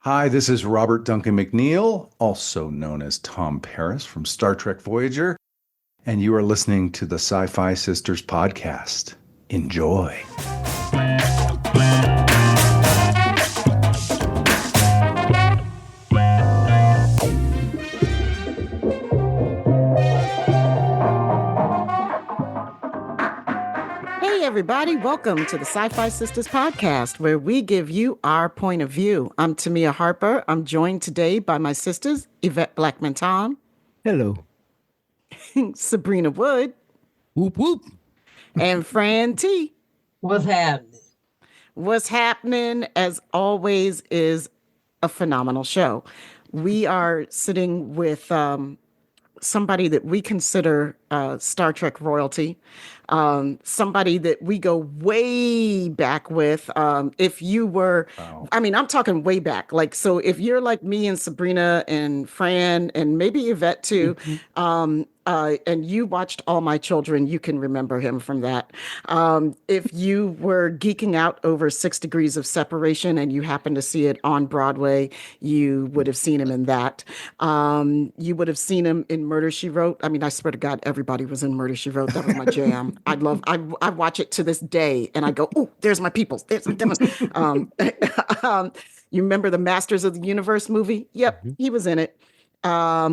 Hi, this is Robert Duncan McNeill, also known as Tom Paris from Star Trek Voyager, and you are listening to the Sci-Fi Sisters podcast. Enjoy. Hey everybody, welcome to the Sci-Fi Sisters podcast, where we give you our point of view. I'm Tamia Harper. I'm joined today by my sisters, Yvette Blackman-Tom. Hello. Sabrina Wood. Whoop whoop. And Fran T. What's happening? What's happening, as always, is a phenomenal show. We are sitting with somebody that we consider Star Trek royalty. Somebody that we go way back with. If you were, I'm talking way back. Like, so if you're like me and Sabrina and Fran and maybe Yvette too, and you watched All My Children, you can remember him from that. If you were geeking out over 6 Degrees of Separation and you happened to see it on Broadway, you would have seen him in that. You would have seen him in Murder, She Wrote. I mean, I swear to God, everybody was in Murder, She Wrote. That was my jam. I watch it to this day and I go, oh, there's my peoples. There's my demons. You remember the Masters of the Universe movie? Yep, he was in it.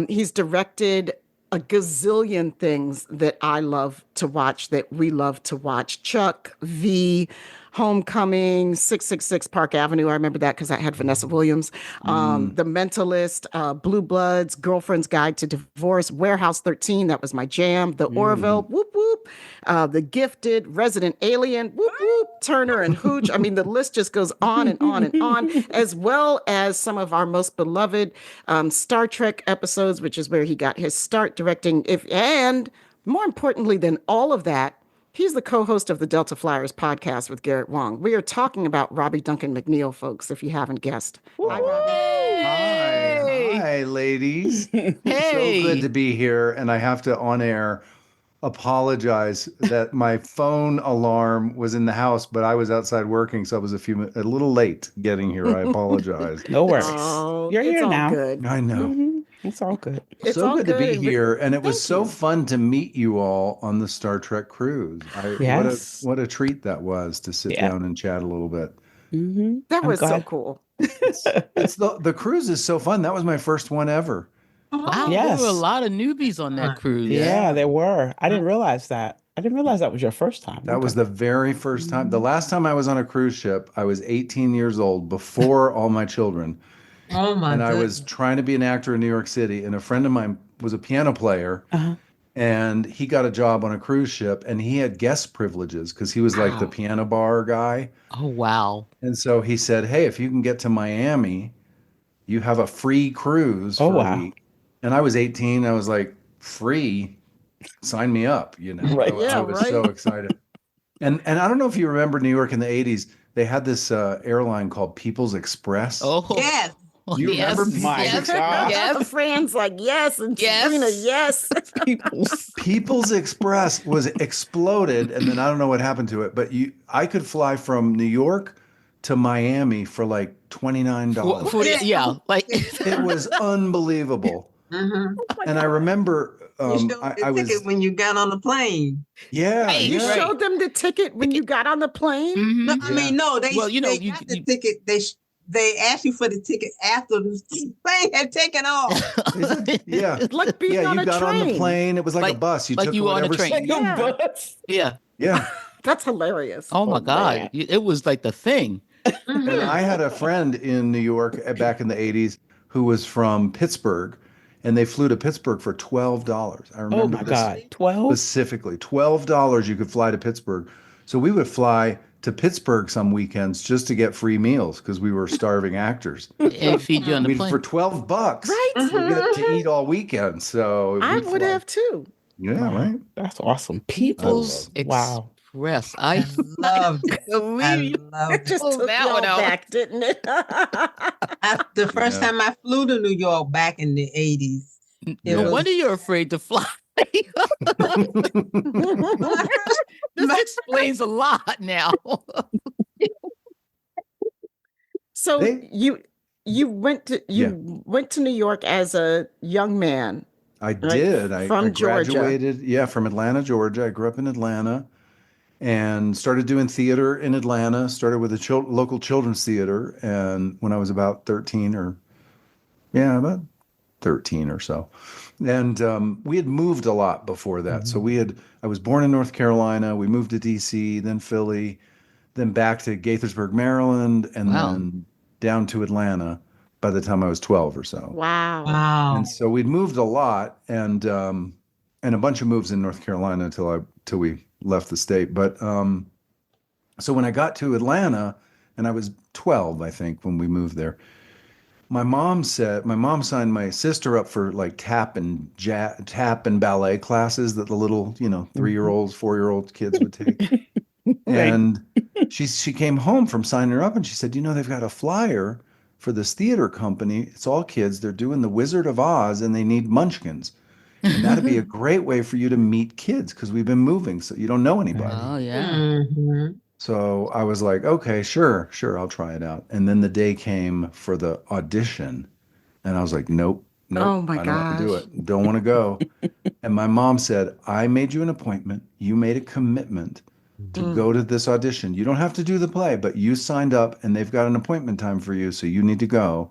He's directed a gazillion things that I love to watch, that we love to watch. Chuck, V, Homecoming, 666 Park Avenue. I remember that because I had Vanessa Williams. The Mentalist, Blue Bloods, Girlfriend's Guide to Divorce, Warehouse 13. That was my jam. The Orville, whoop, whoop. The Gifted, Resident Alien, whoop, whoop. Turner and Hooch. I mean, the list just goes on and on and on, as well as some of our most beloved Star Trek episodes, which is where he got his start directing. And more importantly than all of that, he's the co-host of the Delta Flyers podcast with Garrett Wang. We are talking about Robbie Duncan McNeill, folks, if you haven't guessed. Hi, Robbie. Hi, ladies. Hey. So good to be here. And I have to, on air, apologize that my phone alarm was in the house, but I was outside working, so I was a little late getting here. I apologize. No worries. Oh, You're it's here all now. good. I know. It's all good. It's so all good to be good. here, and it was Thank so you. fun to meet you all on the Star Trek cruise. Yes. What a treat that was to sit down and chat a little bit. That I'm was so glad. cool. It's the cruise is so fun. That was my first one ever. Wow, Yes. there were a lot of newbies on that cruise. Yeah, there were. I didn't realize that. I didn't realize that was your first time. That was the very first time. The last time I was on a cruise ship, I was 18 years old, before All My Children. Oh my And I goodness. was trying to be an actor in New York City, and a friend of mine was a piano player, and he got a job on a cruise ship, and he had guest privileges because he was like the piano bar guy. Oh, wow. And so he said, hey, if you can get to Miami, you have a free cruise for a week. And I was 18. I was like, free? Sign me up, you know. Right. I was so excited. And I don't know if you remember New York in the 80s. They had this airline called People's Express. Oh, Yes. Do you remember My yes, God. yes. Friends like, yes. And Yes. Sabrina, yes. People's Express was exploded, and then I don't know what happened to it, but I could fly from New York to Miami for like $29. Yeah, like It was unbelievable. And I remember You showed I the was ticket when you got on the plane. Right, You yeah. showed them the ticket when you got on the plane? mhm. No, I mean, no, they Well, you know, they you- got the you- ticket. They asked you for the ticket after the plane had taken off. Yeah. It's like being Yeah, on you a got train. on the plane. It was like a Like- bus. You like took you were on a whatever train. seat- Yeah. yeah. Yeah. That's hilarious. Oh my Oh, God, man. it was like the thing. And I had a friend in New York back in the 80s who was from Pittsburgh, and they flew to Pittsburgh for $12. I remember Oh my this God. 12? specifically. $12 you could fly to Pittsburgh. So we would fly to Pittsburgh some weekends just to get free meals because we were starving actors. And feed you on the For plane. $12, Right? you get to eat all weekend. So I we'd would fly. have too. Yeah, right. That's awesome. People's Wow. Express. I Loved it. I believe you. loved It it. just Pull took that y'all one out. back, didn't it? The first Yeah. time I flew to New York back in the 80s. It No was- wonder you're afraid to fly. This explains a lot now. So They- you Yeah. went to New York as a young man, I right? did. I From Georgia. graduated, yeah, from Atlanta, Georgia. I grew up in Atlanta and started doing theater in Atlanta. Started with a local children's theater, and when I was about 13 or yeah, about 13 or so. And we had moved a lot before that. So I was born in North Carolina. We moved to DC, then Philly, then back to Gaithersburg, Maryland, and Wow. then down to Atlanta by the time I was 12 or so. Wow. Wow. And so we'd moved a lot and a bunch of moves in North Carolina till we left the state. But so when I got to Atlanta, and I was 12, I think, when we moved there, my mom signed my sister up for like tap and ballet classes that the little, 3-year-olds, 4-year-old kids would take. And she came home from signing her up and she said, they've got a flyer for this theater company. It's all kids. They're doing The Wizard of Oz and they need munchkins. And that'd be a great way for you to meet kids because we've been moving, so you don't know anybody. Oh, yeah. Mhm. So I was like, okay, sure, I'll try it out. And then the day came for the audition, and I was like, nope, Oh my I don't want to do gosh. it. Don't want to go. And my mom said, I made you an appointment. You made a commitment to go to this audition. You don't have to do the play, but you signed up, and they've got an appointment time for you, so you need to go.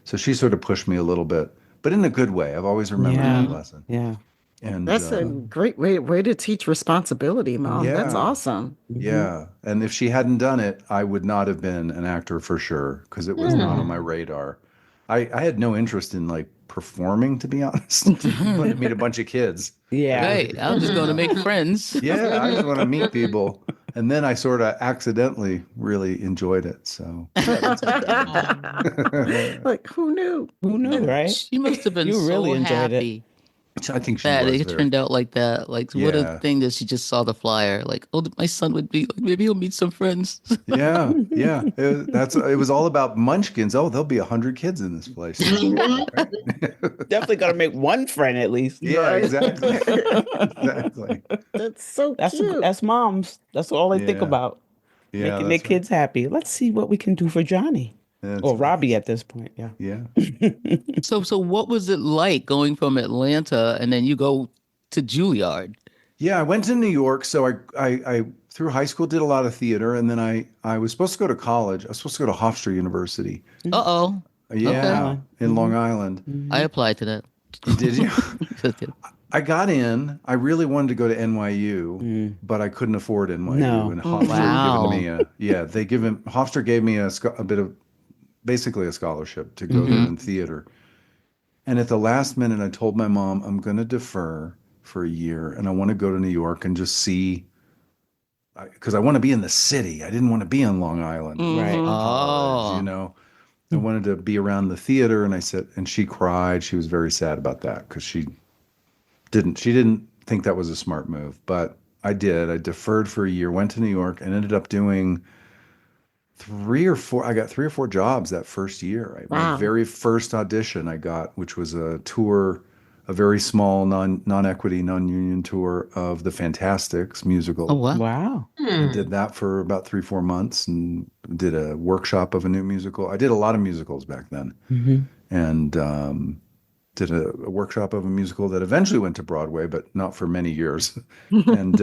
So she sort of pushed me a little bit, but in a good way. I've always remembered that lesson. Yeah. And That's a great way to teach responsibility, Mom. That's Yeah. awesome. yeah. And if she hadn't done it, I would not have been an actor for sure, because it was not on my radar. I had no interest in like performing, to be honest. I wanted to meet a bunch of kids. Yeah. Right. I'm just going to make friends. Yeah, I just want to meet people. And then I sort of accidentally really enjoyed it. So yeah, that's okay. Like, who knew? Who knew, right? She must have been You so really enjoyed it. happy I think she that was it very, turned out like that. Like, what Yeah. a thing that she just saw the flyer. Like, oh, my son would be like, maybe he'll meet some friends. yeah. It was all about munchkins. Oh, there'll be 100 kids in this place. Definitely got to make one friend at least. Yeah, exactly. Exactly. That's so That's cute. that's moms. That's all they think Yeah. about. Yeah, Making their that's right. kids happy. Let's see what we can do for Johnny That's or right. Robbie at this point. Yeah. Yeah. So what was it like going from Atlanta and then you go to Juilliard? Yeah, I went to New York. So I through high school did a lot of theater, and then I was supposed to go to college. I was supposed to go to Hofstra University. Uh-oh. Yeah, in Long Island. I applied to that. Did you? Just kidding. I got in. I really wanted to go to NYU, but I couldn't afford NYU. No. And Hofstra Wow. had given me Hofstra gave me a bit of basically a scholarship to go there in theater. And at the last minute, I told my mom, I'm going to defer for a year, and I want to go to New York and just see, because I want to be in the city. I didn't want to be on Long Island. Right. College, Oh. I wanted to be around the theater, and I said, and she cried. She was very sad about that because she didn't think that was a smart move, but I did. I deferred for a year, went to New York, and ended up doing I got 3 or 4 jobs that first year. Right? Wow. My very first audition I got, which was a tour, a very small non-equity, non-union tour of the Fantastics musical. Oh, wow. Wow. I did that for about 3-4 months and did a workshop of a new musical. I did a lot of musicals back then. And did a workshop of a musical that eventually went to Broadway, but not for many years. And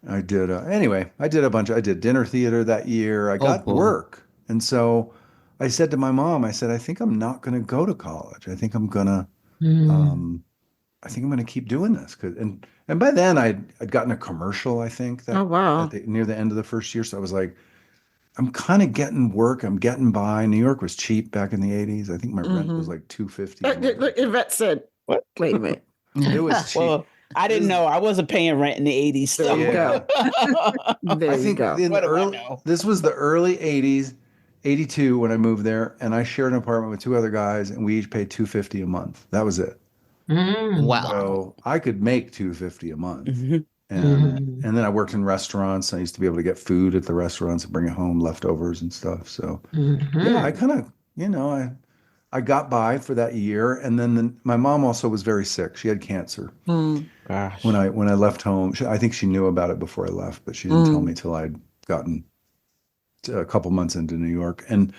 I did I did dinner theater that year. I got boy. work. And so I said to my mom, I think I'm not going to go to college. I think I'm going to keep doing this. And by then I'd gotten a commercial, I think, that Oh, wow. near the end of the first year. So I was like, I'm kind of getting work. I'm getting by. New York was cheap back in the 80s. I think my rent was like $250. Look, Yvette said, What? wait a minute. It was cheap. Well, I didn't know. I wasn't paying rent in the 80s. So. There you go. There I you think go. in What the do I early, know? this was the early 80s, 82 when I moved there, and I shared an apartment with 2 other guys, and we each paid $250 a month. That was it. Wow. So I could make $250 a month. And then I worked in restaurants. I used to be able to get food at the restaurants and bring it home, leftovers and stuff. So yeah, I kind of, I got by for that year. And then my mom also was very sick. She had cancer. Gosh. When I left home, I think she knew about it before I left, but she didn't tell me till I'd gotten a couple months into New York. And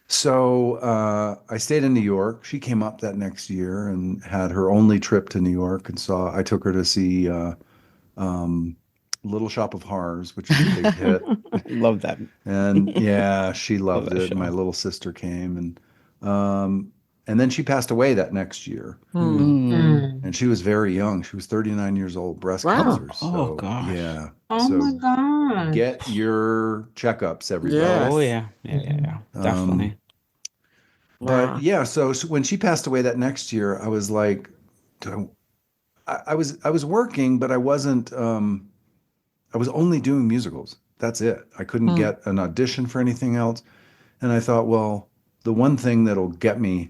So I stayed in New York. She came up that next year and had her only trip to New York, and I took her to see Little Shop of Horrors, which is a big hit. Love that. And yeah, she loved that it. show. My little sister came, and then she passed away that next year. And she was very young. She was 39 years old, breast Wow. cancer. Oh, So, gosh. yeah. Oh So my God. get your checkups, everybody. Yes. Oh yeah. Yeah. Definitely. But Wow. yeah, so when she passed away that next year, I was like, I was working, but I wasn't. I was only doing musicals. That's it. I couldn't get an audition for anything else. And I thought, well, the one thing that'll get me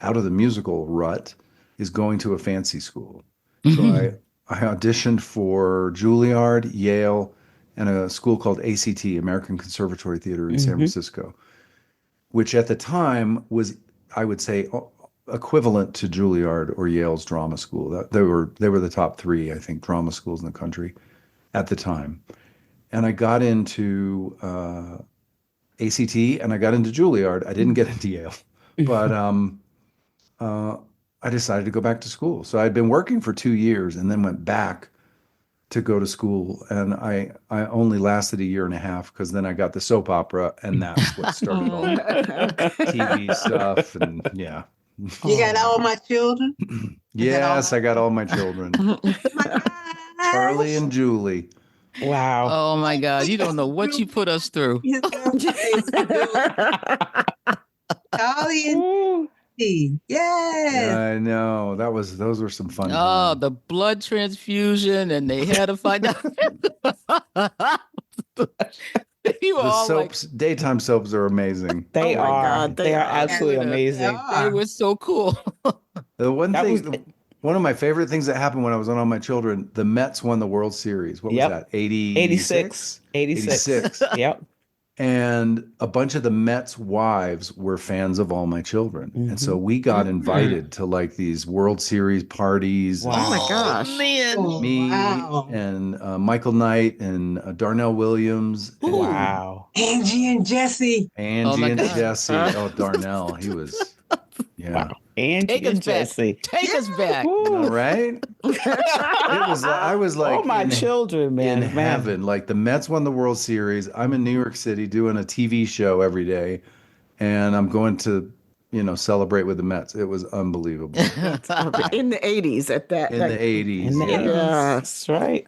out of the musical rut is going to a fancy school. So I auditioned for Juilliard, Yale, and a school called ACT, American Conservatory Theater in San Francisco, which at the time was, I would say, equivalent to Juilliard or Yale's drama school. They were the top three, I think, drama schools in the country at the time. And I got into ACT and I got into Juilliard. I didn't get into Yale, but I decided to go back to school. So I'd been working for 2 years and then went back to go to school. And I only lasted a year and a half because then I got the soap opera, and that's what started all the TV stuff. And yeah. You got all my children? Yes, I got all my children. Charlie and Julie. Wow. Oh my God. You don't know what you put us through. Charlie and Steve. Yes. I know. Those were some fun Oh, times. the blood transfusion, and they had to find out. You were The all like, soaps, daytime soaps are amazing. They Oh my are. God, they they are are. absolutely They amazing. they were so cool. The one That thing, was- one of my favorite things that happened when I was on All My Children, the Mets won the World Series. What Yep. was that? 86. 86. Yep. And a bunch of the Mets wives were fans of All My Children. And so Mm-hmm. we got invited to like these World Series parties. Wow. Oh my gosh. Man. Oh, Me wow. and Michael Knight and Darnell Williams. And Wow. Angie and Jesse. Angie my and God. Jesse. Oh, Darnell. He was, yeah. Wow. And Take us back. Jesse. Take us back. All right. I was like, oh my children, man. in heaven. Like the Mets won the World Series. I'm in New York City doing a TV show every day, and I'm going to, celebrate with the Mets. It was unbelievable. In the 80s at that. In the 80s. In the yeah. 80s. Yeah. That's right.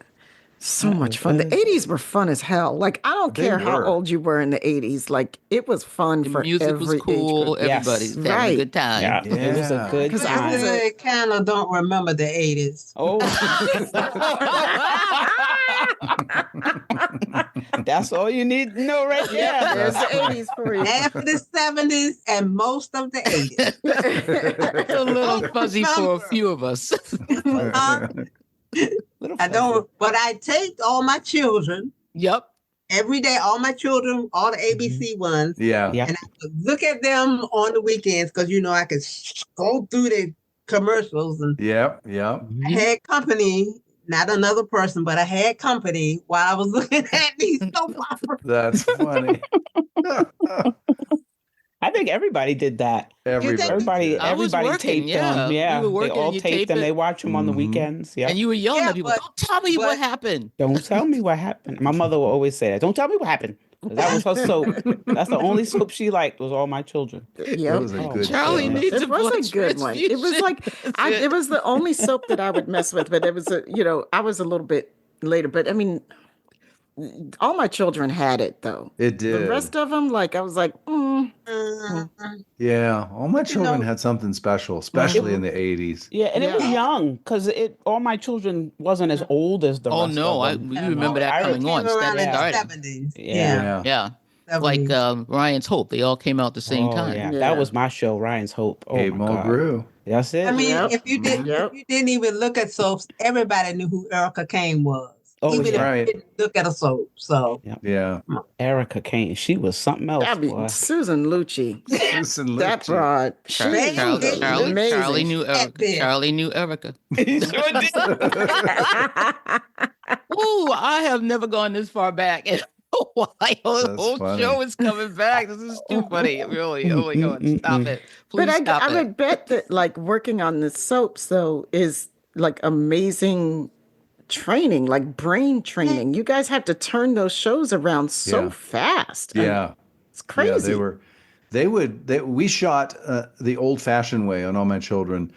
So much fun. The 80s were fun as hell. Like, I don't They care how were. old you were in the 80s. Like, it was fun The for music every was age cool. group. Yes. Everybody's having Right. a good time. Yeah. It was a Yeah. good 'Cause I time. was I kind of don't remember the 80s. Oh. That's all you need to know right Yeah, there. there's the 80s for you. After the 70s and most of the 80s. It's a little fuzzy for a few of us. Little I don't, but I take all my children Yep. every day, all my children, all the ABC ones, Yeah. Yeah. and I could look at them on the weekends because, I could go through the commercials, and Yep. Yep. I had company, not another person, but I had company while I was looking at these soap operas. That's funny. I think everybody did that. Everybody. I was Everybody working, taped yeah. them. Yeah. We were working, They all you taped tape them. it. They watch them on the Mhm. weekends. Yeah. And you were yelling Yeah, at people, but- don't tell me what but- happened. Don't tell me what happened. My mother will always say that. Don't tell me what happened. 'Cause that was her soap. That's the only soap she liked was All My Children. It Yep. was a Oh, good Charlie show. needs a It was blood a good one. It was like transfusion. it was the only soap that I would mess with, but it was I was a little bit later. But I mean, all my children had it though. It did. The rest of them, like I was like, Yeah. All my children know- had something special, especially in the 80s. Yeah, and it was Yeah. young because All My Children wasn't as old as the Oh, rest no. of them. We remember that I coming on. Came around That in the started. 70s. Yeah. Yeah. 70s. Like Ryan's Hope. They all came out the same Oh, time. yeah. Yeah. That was my show, Ryan's Hope. Oh, Abe my God. Mulgrew. That's it. I mean, Yep. if you Yep. didn't even look at soaps, everybody knew who Erica Kane was. Oh, even yeah. Right. if you didn't look at a soap. So Yeah. Erica Kane. She was something else. I boy. mean, Susan Lucci, Listen, that Lucci. broad, she Charlie- was Charlie- amazing. Charlie knew Erica. Epic. Charlie knew Erica. He sure did. Ooh, I have never gone this far back. Why the That's whole funny. show is coming back? This is too funny. Really. Oh my God. Stop it. But Please stop I it. would bet that like working on the soaps though is like amazing training, like brain training. You guys have to turn those shows around so Yeah. fast. I mean, Yeah. it's Yeah, crazy. we shot the old fashioned way on All My Children,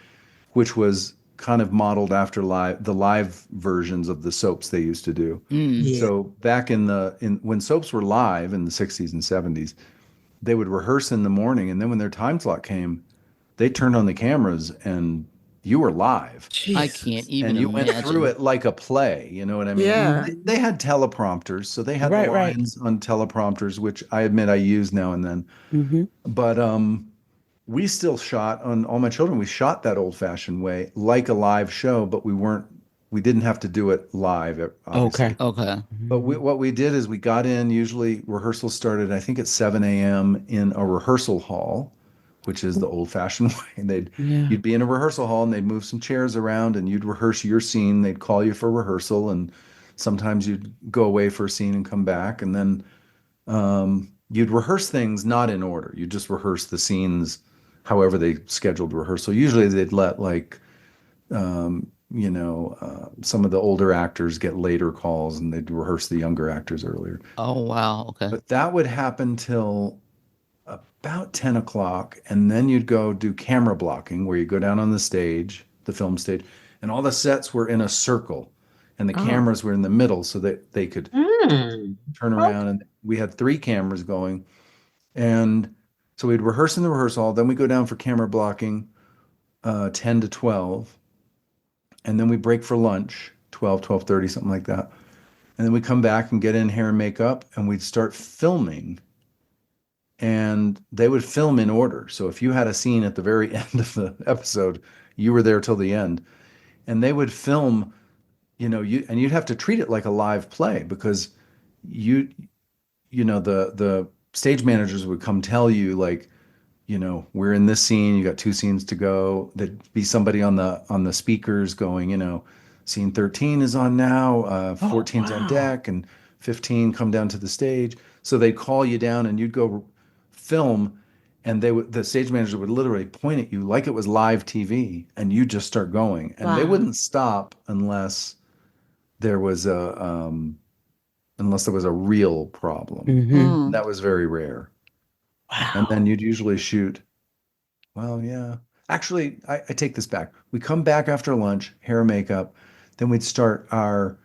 which was kind of modeled after the live versions of the soaps they used to do. Yeah. So back when soaps were live in the 60s and 70s, they would rehearse in the morning, and then when their time slot came, they turned on the cameras and you were live. I Jeez. can't even And you went through imagine. it like a play, you know what I mean? Yeah. They had teleprompters, so they had Right, the right. lines on teleprompters, which I admit I use now and then. Mm-hmm. But we still shot on All My Children. We shot that old-fashioned way, like a live show, but we didn't have to do it live, obviously. Okay. Okay. But what we did is we got in, usually rehearsal started, I think at 7 a.m. in a rehearsal hall, which is the old-fashioned way. You'd be in a rehearsal hall and they'd move some chairs around and you'd rehearse your scene. They'd call you for rehearsal, and sometimes you'd go away for a scene and come back. And then you'd rehearse things not in order. You just rehearse the scenes however they scheduled rehearsal. Usually they'd let like some of the older actors get later calls and they'd rehearse the younger actors earlier. Oh wow. Okay. But that would happen till about 10 o'clock. And then you'd go do camera blocking, where you go down on the stage, the film stage, and all the sets were in a circle and the cameras were in the middle so that they could turn around. And we had 3 cameras going. And so we'd rehearse in the rehearsal hall. Then we go down for camera blocking 10 to 12. And then we break for lunch, 12:30, something like that. And then we come back and get in hair and makeup, and we'd start filming. And they would film in order. So if you had a scene at the very end of the episode, you were there till the end. And they would film, you'd have to treat it like a live play, because the stage managers would come tell you, like, we're in this scene, you got 2 scenes to go. There'd be somebody on the speakers going, scene 13 is on now, 14's on deck, and 15 come down to the stage. So they'd call you down and you'd go film, and the stage manager would literally point at you like it was live TV, and you just start going. And they wouldn't stop unless there was a real problem. Mm-hmm. That was very rare. Wow. And then you'd usually shoot. Well, yeah. Actually, I take this back. We come back after lunch, hair and makeup. Then we'd start our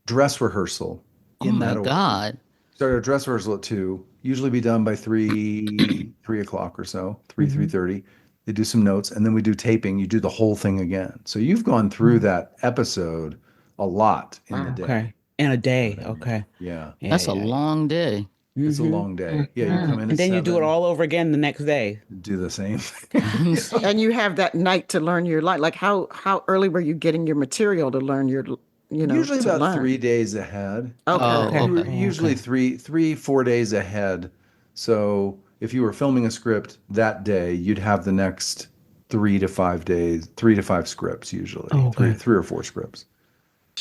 dress rehearsal. Oh my God. Start our dress rehearsal at 2. Usually be done by 3 o'clock or so, 3:30. They do some notes, and then we do taping. You do the whole thing again. So you've gone through that episode a lot in the day. Okay. In a day. Okay. Yeah. That's a long day. It's a long day. Yeah, you come in And at then you do it 7, all over again the next day. do the same thing. And you have that night to learn your line. Like how early were you getting your material to learn your, Usually to about learn? 3 days ahead. Okay. Okay. Usually 4 days ahead. So if you were filming a script that day, you'd have the next 3 to 5 days, 3 to 5 scripts usually, three or 4 scripts.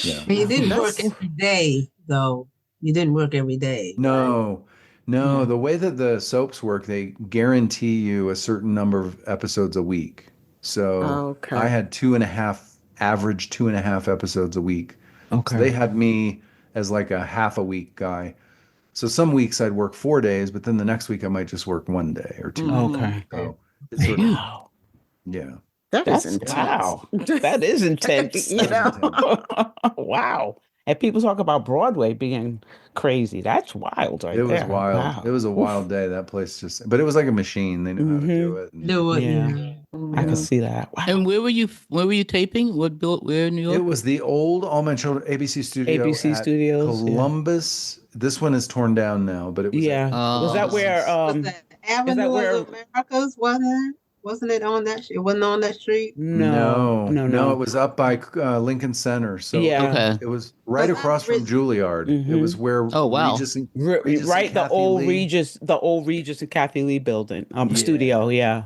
Yeah. And you didn't work every day, though. You didn't work every day. No. The way that the soaps work, they guarantee you a certain number of episodes a week. So I had 2.5, average 2.5 episodes a week. Okay. So they had me as like a half a week guy. So some weeks I'd work 4 days, but then the next week I might just work 1 day or 2. Okay. So it's sort of, Wow. yeah. That's intense. Wow. That is intense. Wow. And people talk about Broadway being crazy. That's wild right It was there. wild. Wow. It was a wild day. That place but it was like a machine. They knew how to do it. And Do it. Yeah. I can see that. Wow. And where were you taping? Where in New York? it was the old All My Children ABC studio. ABC at Studios, yeah. Columbus. This one is torn down now, but it was Yeah. Was that where Was the Avenue of the Americas, wasn't it on that? It wasn't on that street. No. It was up by Lincoln Center. So Yeah. Okay. it was right Was that across from Juilliard. It was where Oh, wow. Regis and right, the Kathy old Lee- Regis and Kathy Lee building, Yeah. studio. Yeah.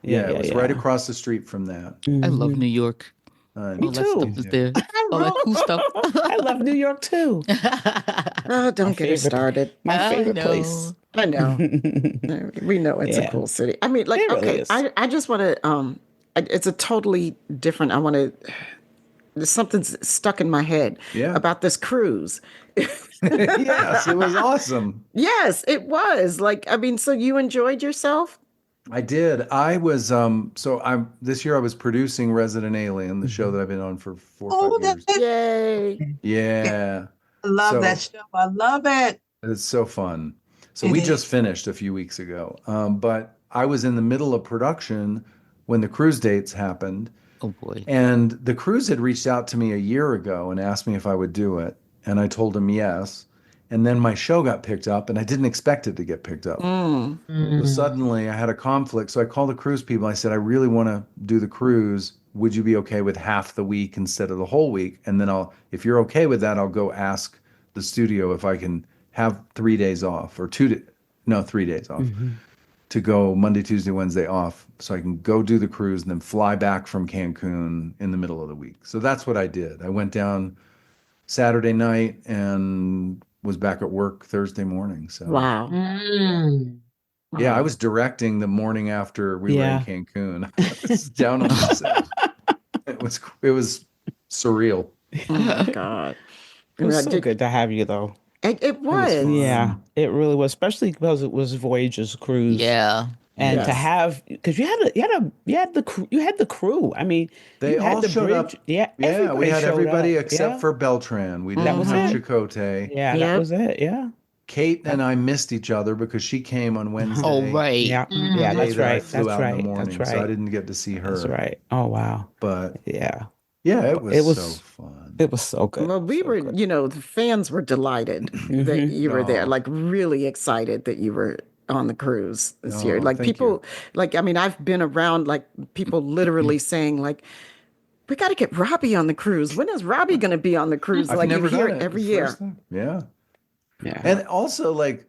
Yeah, it was right across the street from that. I love New York. Me All that too. stuff is there. I All that cool stuff. love New York too. Oh, don't get it favorite. started. My I favorite know. place. I know. We know it's a Yeah. cool city. I mean, like, It really okay, is. I just want to, it's a totally different, I want to, there's something stuck in my head Yeah. about this cruise. Yes, it was awesome. Yes, it was. Like, I mean, so you enjoyed yourself? I did. I was so I'm this year I was producing Resident Alien, the show that I've been on for 4 or 5 Oh, years. that's Yay. Yeah. I love So- that show. I love it. It's so fun. So It we is. just finished a few weeks ago. But I was in the middle of production when the cruise dates happened. Oh boy. And the cruise had reached out to me a year ago and asked me if I would do it. And I told them yes. And then my show got picked up and I didn't expect it to get picked up. Mm. So suddenly I had a conflict. So I called the cruise people. I said, I really want to do the cruise. Would you be okay with half the week instead of the whole week? And then if you're okay with that, I'll go ask the studio if I can have 3 days off or 3 days off to go Monday, Tuesday, Wednesday off. So I can go do the cruise and then fly back from Cancun in the middle of the week. So that's what I did. I went down Saturday night and was back at work Thursday morning. So Wow. Mm. yeah, I was directing the morning after we were in Cancun. I was down on the set. It was surreal. Oh my God. It was I so did- good to have you, though. It was. fun. Yeah, it really was, especially because it was Voyager's cruise. Yeah. and to Yes. have because you had the crew. I mean, They you had all the showed bridge. up. Yeah, Yeah, we had showed everybody up. except Yeah. for Beltran. We That didn't was have it. Chakotay. Yeah, Yep. that was it. Yeah. Kate and I missed each other because she came on Wednesday. Oh, right. Yeah, Mhm. yeah, the day that's that I right. flew That's out in right. the morning, That's right. so I didn't get to see her. That's right. Oh wow. But Yeah, yeah, it was was- so fun. it was so good. Well, we So were, good. the fans were delighted that Mhm. you were there, Oh. like really excited that you were on the cruise this year. Oh, Like thank people, like, I mean, I've been around like people literally saying like, we got to get Robbie on the cruise. When is Robbie going to be on the cruise? I've Like you never hear done it it. every The year. first time. Yeah. Yeah. And also, like,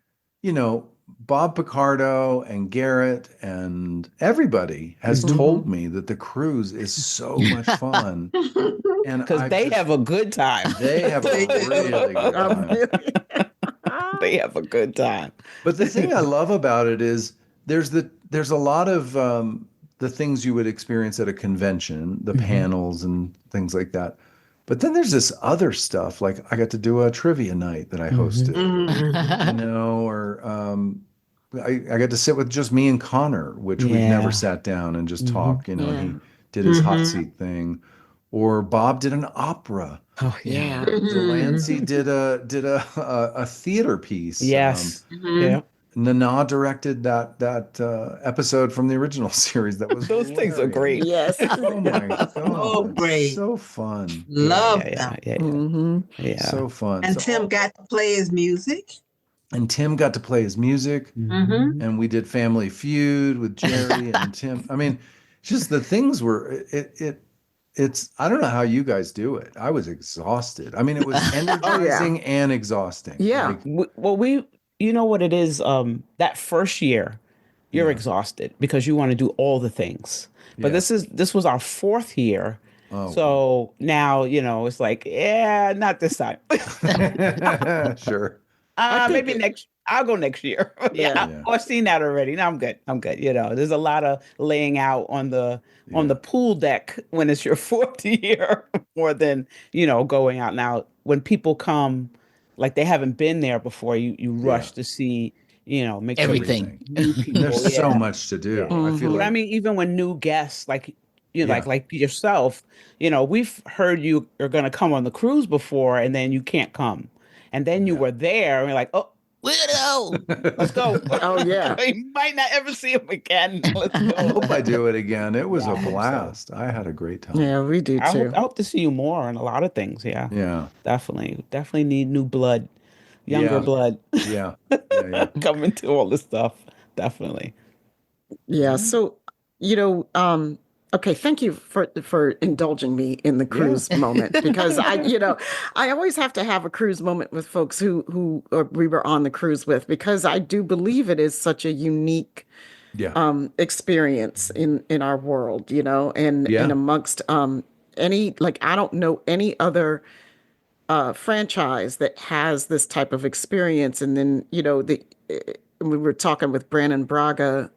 Bob Picardo and Garrett and everybody has Mhm. told me that the cruise is so much fun. And Because I've they just- have a good time. they have a They do. really good Oh, time. really? They have a good time. But the thing I love about it is there's a lot of the things you would experience at a convention, the panels and things like that. But then there's this other stuff, like I got to do a trivia night that I hosted, or I got to sit with just me and Connor, which we've Yeah. never sat down and just talk, and Yeah. he did his hot seat thing. Or Bob did an opera. Oh Yeah. Delancey did a theater piece. Yes. Yeah. Nana directed that episode from the original series. That was Those things are hilarious. great. Yes. Oh my god! Oh, great. So fun. Love Yeah. them. Yeah. Hmm. Yeah. So fun. And So Tim got to play his music. Tim got to play his music, Mm-hmm. and we did Family Feud with Jerry and Tim. I mean, just the things were it's I don't know how you guys do it. I was exhausted. I mean, it was energizing and exhausting. Yeah. Like, You know what it is? That first year, you're Yeah. exhausted because you want to do all the things. But Yeah. this was our fourth year. oh, So now, it's like, yeah, not this time. sure. Maybe I'll go next year. Yeah. Yeah. I've seen that already. No, I'm good. There's a lot of laying out on the pool deck when it's your fourth year more than, going out. Now, when people come, like they haven't been there before, you rush to see, make sure Everything. new people. There's so yeah. much to do. Yeah. I feel But like I mean, even when new guests, like Yeah. like yourself, we've heard you are going to come on the cruise before, and then you can't come, and then you were there, and you're like, oh, Widow. let's go. Oh, yeah. You might not ever see him again. Let's I go. hope I do it again. It was Yeah, I a hope so. blast. I had a great time. Yeah, we do I too. hope to see you more on a lot of things. Yeah, Yeah. definitely need new blood, younger Yeah. blood Yeah. Yeah. coming to all this stuff. Definitely. Yeah. So, okay, thank you for indulging me in the cruise moment because I always have to have a cruise moment with folks who we were on the cruise with because I do believe it is such a unique Yeah. experience in our world, and Yeah. amongst I don't know any other franchise that has this type of experience. And then, we were talking with Brandon Braga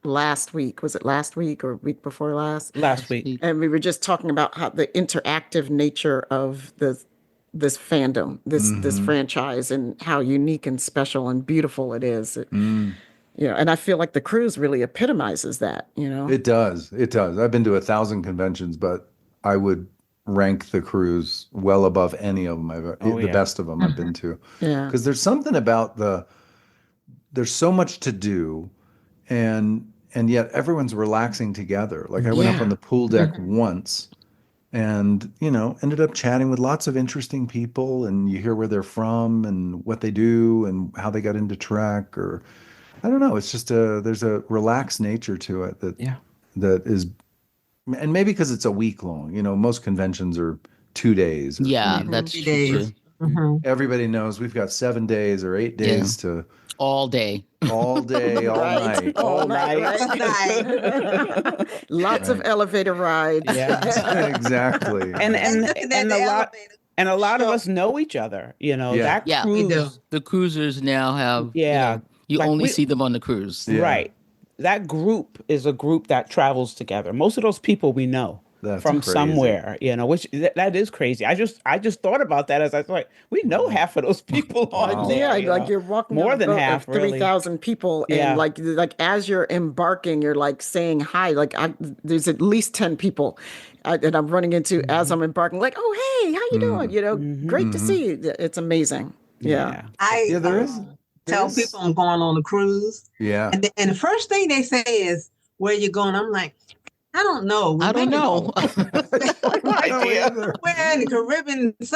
last week. Was it last week or week before last? Last week. And we were just talking about how the interactive nature of this fandom, this franchise, and how unique and special and beautiful it is. And I feel like the cruise really epitomizes that, It does. I've been to 1,000 conventions, but I would rank the cruise well above any of them. The best of them I've been to. Yeah. Because there's something about there's so much to do, and yet everyone's relaxing together. Like I went up on the pool deck once, and ended up chatting with lots of interesting people, and you hear where they're from and what they do and how they got into Trek, or I don't know. It's just there's a relaxed nature to it that is, and maybe because it's a week long. Most conventions are 2 days. That's 3 true. days. Too. Everybody knows we've got 7 days or 8 days to All day. all day, all night. All night. Right. Lots of elevator rides. Yeah. Exactly. And Looking at the elevator. a lot of us know each other. That Yeah. cruise. We do. The cruisers now have, Yeah. you Like only we- see them on the cruise. Yeah. Right. That group is a group that travels together. Most of those people we know That's from crazy. somewhere, which that is crazy. I just thought about that as I thought, we know half of those people on Wow. there. You're walking More on a than boat half, of really. 3,000 people, Yeah. and like as you're embarking, you're like saying hi. There's at least 10 people that I'm running into as I'm embarking. Like, oh hey, how you doing? Great to see you. It's amazing. Yeah. I there is. tell There's- people I'm going on a cruise, Yeah. and the first thing they say is, "Where you going?" I'm like, I don't know. I don't know. I don't know either. We're in the Caribbean, but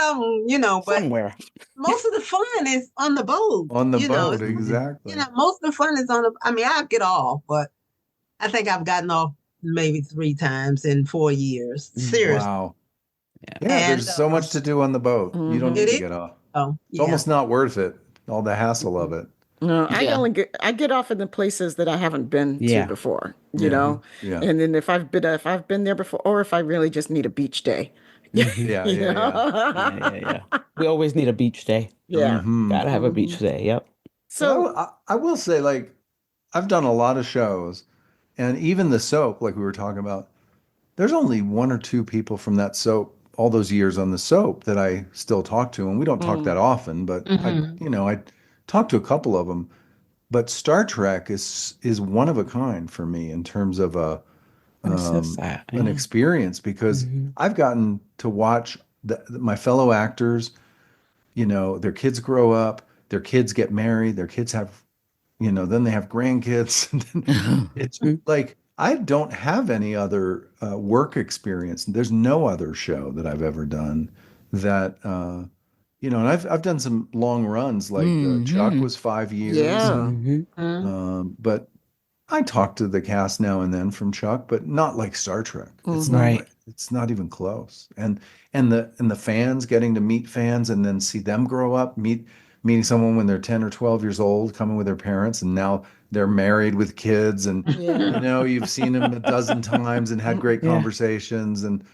Somewhere. most of the fun is on the boat. On the boat, it's- exactly. most of the fun is on the. I mean, I'll get off, but I think I've gotten off maybe 3 times in 4 years. Seriously. Wow. Yeah. Yeah, And, there's so much to do on the boat. You don't Mhm. need It to is. get off. Oh, It's almost not worth it. All the hassle of it. No, Yeah. I get off in the places that I haven't been Yeah. to before, Yeah. and then if I've been there before, or if I really just need a beach day. Yeah, You yeah, yeah. know? Yeah. We always need a beach day. Yeah. Mhm. Gotta have a beach day. Yep. So I will say, like, I've done a lot of shows, and even the soap, like we were talking about, there's only 1 or 2 people from that soap, all those years on the soap, that I still talk to, and we don't talk that often, but I talked to a couple of them. But Star Trek is one of a kind for me in terms of an experience, because I've gotten to watch my fellow actors, their kids grow up, their kids get married, their kids have, then they have grandkids. And then it's like, I don't have any other work experience. There's no other show that I've ever done that, and I've done some long runs, like Chuck was 5 years. Yeah. But I talk to the cast now and then from Chuck, but not like Star Trek. It's not. Right. It's not even close. And the fans, getting to meet fans and then see them grow up, meeting someone when they're 10 or 12 years old, coming with their parents, and now they're married with kids, and you've seen them a dozen times and had great conversations, and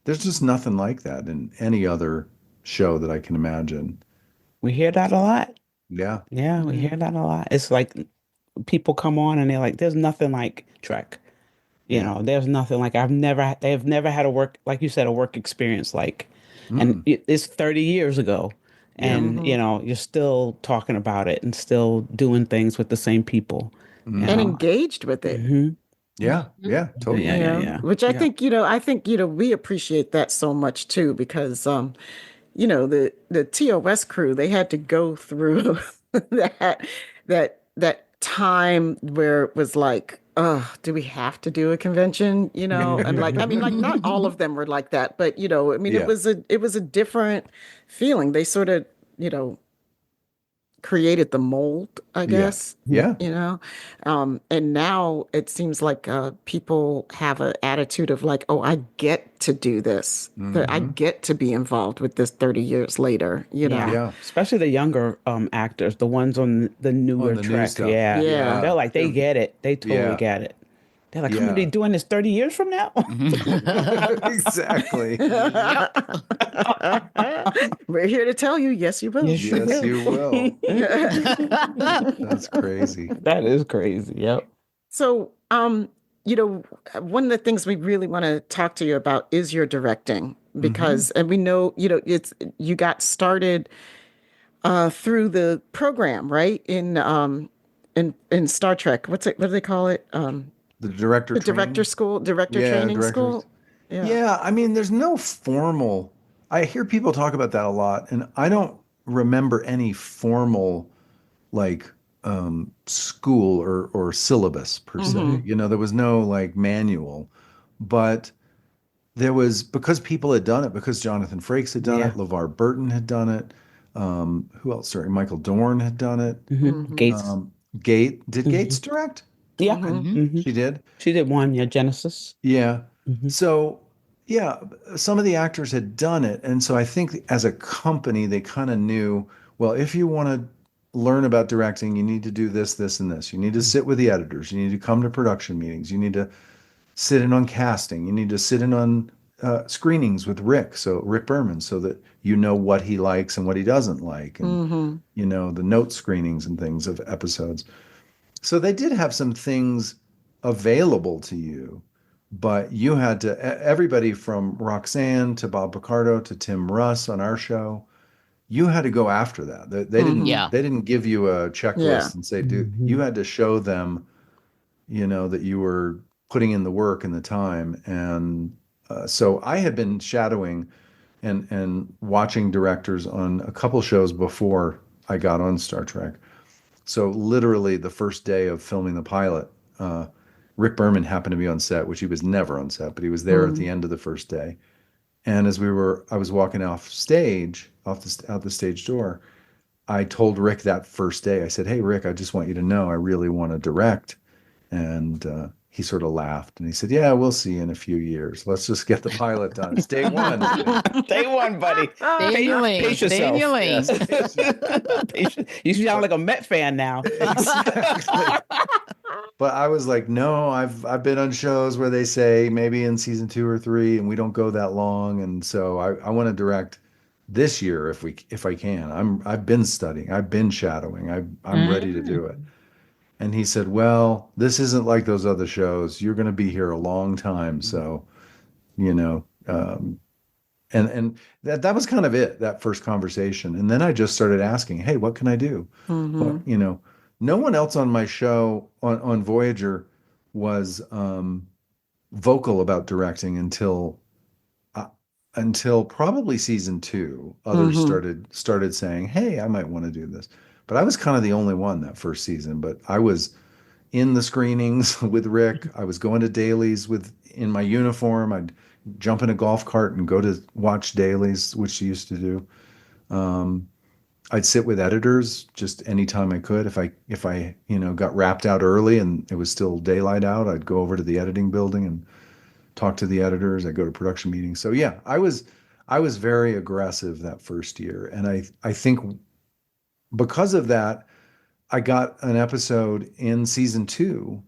there's just nothing like that in any other show that I can imagine. We hear that a lot. Yeah. Yeah, we hear that a lot. It's like people come on and they're like, "There's nothing like Trek." There's nothing like they've never had a work, like you said, a work experience like, and it's 30 years ago, and you're still talking about it and still doing things with the same people and engaged with it. Yeah. Yeah. Totally. Yeah. Which I think we appreciate that so much too, because the TOS crew, they had to go through that time where it was like, oh, do we have to do a convention? And like not all of them were like that, but it was a different feeling. They sort of created the mold, I guess. Yeah. And now it seems like people have an attitude of like, oh, I get to do this. That I get to be involved with this 30 years later, Yeah. Especially the younger actors, the ones on the newer the new Trek. stuff. Yeah. Yeah. They're like, they get it. They totally Yeah. get it. They're like, I'm going to be doing this 30 years from now. Exactly. We're here to tell you, yes, you will. Yes, you will. That's crazy. That is crazy. Yep. So, one of the things we really want to talk to you about is your directing, because, and we know, you got started through the program, right? In Star Trek. What do they call it? The director training school. Yeah, I mean, there's no formal. I hear people talk about that a lot, and I don't remember any formal like school or syllabus per se. There was no like manual, but there was, because people had done it, because Jonathan Frakes had done it, LeVar Burton had done it. Who else? Sorry, Michael Dorn had done it. Gates. Did Gates direct? Yeah. She did. She did one, Genesis. Yeah. So, yeah, some of the actors had done it. And so I think as a company, they kind of knew, well, if you want to learn about directing, you need to do this, this, and this. You need to sit with the editors. You need to come to production meetings. You need to sit in on casting. You need to sit in on screenings with Rick Berman, so that you know what he likes and what he doesn't like. And, the note screenings and things of episodes. So they did have some things available to you, but you had to, everybody from Roxanne to Bob Picardo to Tim Russ on our show, you had to go after that. They didn't give you a checklist and say, dude, you had to show them, that you were putting in the work and the time. And so I had been shadowing and watching directors on a couple shows before I got on Star Trek. So literally the first day of filming the pilot, Rick Berman happened to be on set, which he was never on set, but he was there at the end of the first day. And as I was walking off out the stage door, I told Rick that first day, I said, hey, Rick, I just want you to know, I really want to direct. And he sort of laughed and he said, yeah, we'll see in a few years. Let's just get the pilot done. It's day one. Day one, buddy. Pace yourself. You sound like a Met fan now. Exactly. But I was like, no, I've been on shows where they say maybe in season 2 or 3, and we don't go that long. And so I want to direct this year if I can. I've been studying. I've been shadowing. I'm ready to do it. And he said, well, this isn't like those other shows. You're going to be here a long time. So, and that was kind of it, that first conversation. And then I just started asking, hey, what can I do? Well, no one else on my show on Voyager was vocal about directing until probably season 2. Others started saying, hey, I might want to do this. But I was kind of the only one that first season. But I was in the screenings with Rick. I was going to dailies in my uniform. I'd jump in a golf cart and go to watch dailies, which she used to do. I'd sit with editors just anytime I could. If I got wrapped out early and it was still daylight out, I'd go over to the editing building and talk to the editors. I'd go to production meetings. So yeah, I was very aggressive that first year. And I think because of that, I got an episode in season 2.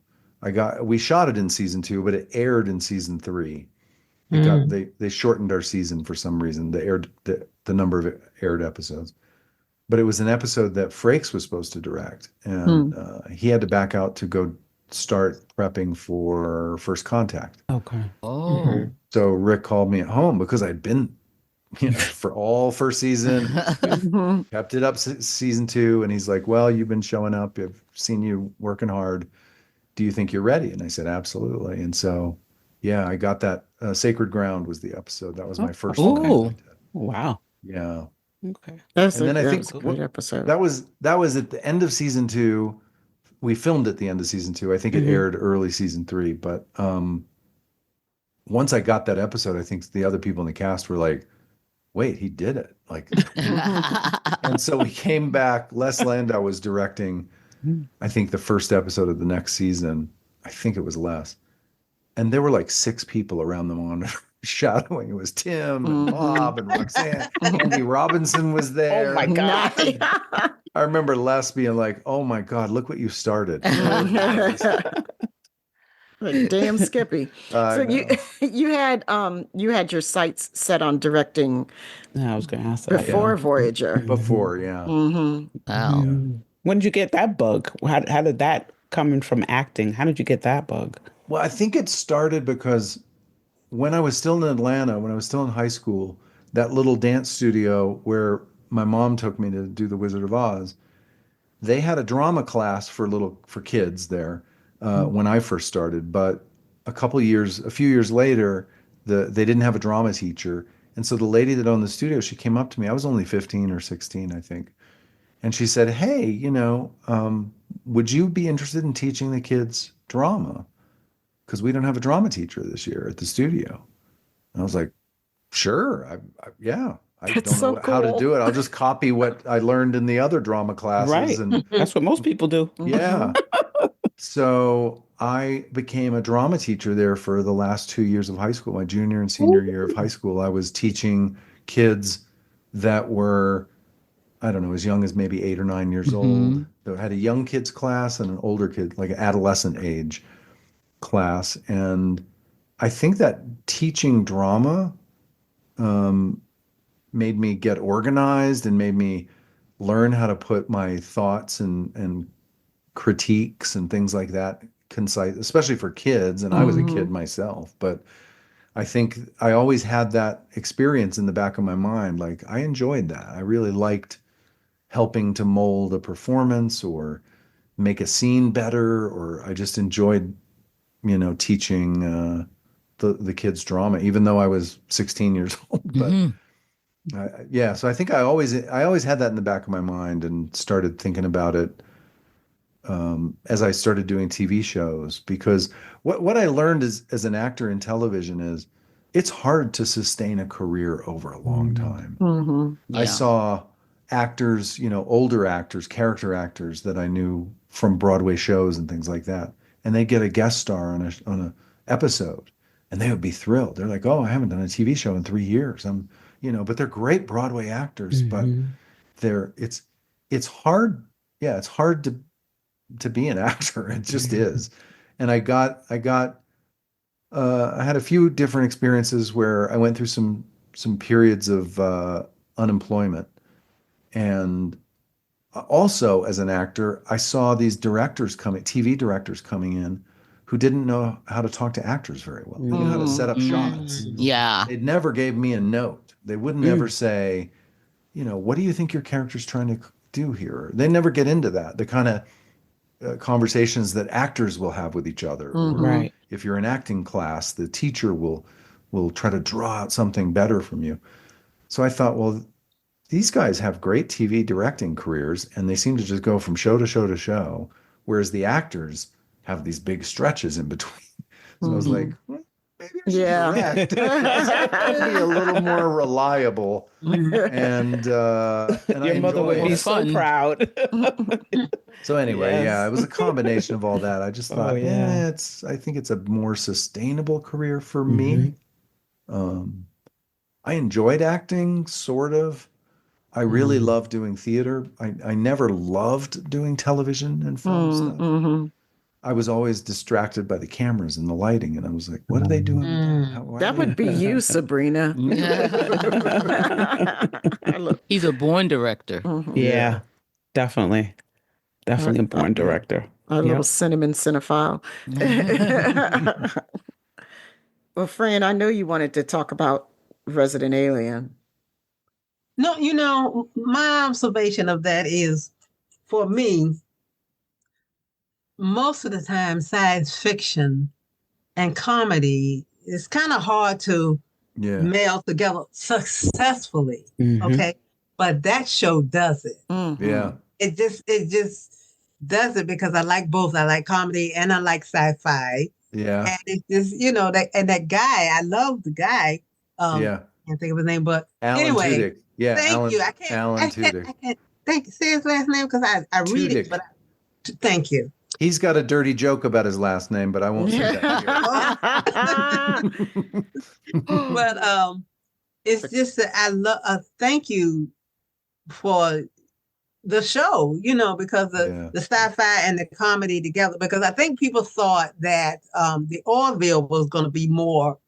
We shot it in season 2, but it aired in season 3. They shortened our season for some reason. They aired the number of aired episodes. But it was an episode that Frakes was supposed to direct, and he had to back out to go start prepping for First Contact. Okay. Oh. So Rick called me at home because I'd been, for all first season, kept it up season 2, and he's like, well, you've been showing up. I've seen you working hard. Do you think you're ready? And I said, absolutely. And so, yeah, I got that. Sacred Ground was the episode. That was my first one. Oh, wow. Yeah. Okay. And then I think was a great episode. that was at the end of season 2. We filmed at the end of season 2. I think it aired early season 3. But once I got that episode, I think the other people in the cast were like, wait, he did it. Like, and so we came back. Les Landau was directing, I think, the first episode of the next season. I think it was Les. And there were like 6 people around the monitor shadowing. It was Tim and Bob and Roxanne. Andy Robinson was there. Oh my God. I remember Les being like, oh my God, look what you started. Damn Skippy. I So know. you had your sights set on directing Yeah, I was going to ask that. before Voyager. Before, yeah. Mm-hmm. Wow. When did you get that bug? How did that coming from acting? How did you get that bug? Well, I think it started because when I was still in Atlanta, when I was still in high school, that little dance studio where my mom took me to do The Wizard of Oz, they had a drama class for kids there when I first started. But a few years later, they didn't have a drama teacher, and so the lady that owned the studio, she came up to me. I was only 15 or 16, I think, and she said, "Hey, would you be interested in teaching the kids drama? Because we don't have a drama teacher this year at the studio." And I was like, "Sure, yeah." I That's don't so know how to cool. do it. I'll just copy what I learned in the other drama classes. Right. And That's what most people do. yeah. So I became a drama teacher there for the last 2 years of high school. My junior and senior year of high school, I was teaching kids that were, I don't know, as young as maybe 8 or 9 years old. So I had a young kids class and an older kid, like an adolescent age class. And I think that teaching drama made me get organized and made me learn how to put my thoughts and critiques and things like that concise, especially for kids. And I was a kid myself, but I think I always had that experience in the back of my mind. Like I enjoyed that. I really liked helping to mold a performance or make a scene better, or I just enjoyed, teaching the kids drama, even though I was 16 years old. But yeah, so I think I always had that in the back of my mind and started thinking about it as I started doing TV shows, because what I learned as an actor in television is it's hard to sustain a career over a long time. Mm-hmm. I Yeah. saw actors, older actors, character actors that I knew from Broadway shows and things like that, and they get a guest star on a episode, and they would be thrilled. They're like, "Oh, I haven't done a TV show in 3 years." But they're great Broadway actors, but it's hard. Yeah, it's hard to be an actor. It just is. And I had a few different experiences where I went through some periods of unemployment. And also as an actor, I saw these TV directors coming in who didn't know how to talk to actors very well. They knew how to set up shots. Yeah. They never gave me a note. They wouldn't ever say, what do you think your character's trying to do here? They never get into that. The kind of conversations that actors will have with each other. Right. If you're in acting class, the teacher will try to draw out something better from you. So I thought, well, these guys have great TV directing careers, and they seem to just go from show to show to show, whereas the actors have these big stretches in between. So I was like, maybe I should direct. It'd be a little more reliable. And Your I mother would enjoy be it. so proud. So anyway, Yes. yeah, it was a combination of all that. I just thought, yeah. I think it's a more sustainable career for me. I enjoyed acting, sort of. I really love doing theater. I never loved doing television and film stuff. I was always distracted by the cameras and the lighting, and I was like, what are they doing? That would be you, Sabrina. He's a born director. Yeah, definitely a born director. A little cinnamon cinephile. Well, Fran, I know you wanted to talk about Resident Alien. No, my observation of that is, for me, most of the time, science fiction and comedy is kind of hard to meld together successfully. Okay. But that show does it. Yeah. It just does it because I like both. I like comedy and I like sci-fi. Yeah. And it's just, that guy, I love the guy. I can't think of his name, but Alan anyway. Tudyk. Yeah. Thank you. Alan Tudyk. I can't say his last name because I read it, but thank you. He's got a dirty joke about his last name, but I won't say that here. But it's just that I love. Thank you for the show, because the sci-fi and the comedy together. Because I think people thought that the Orville was going to be more.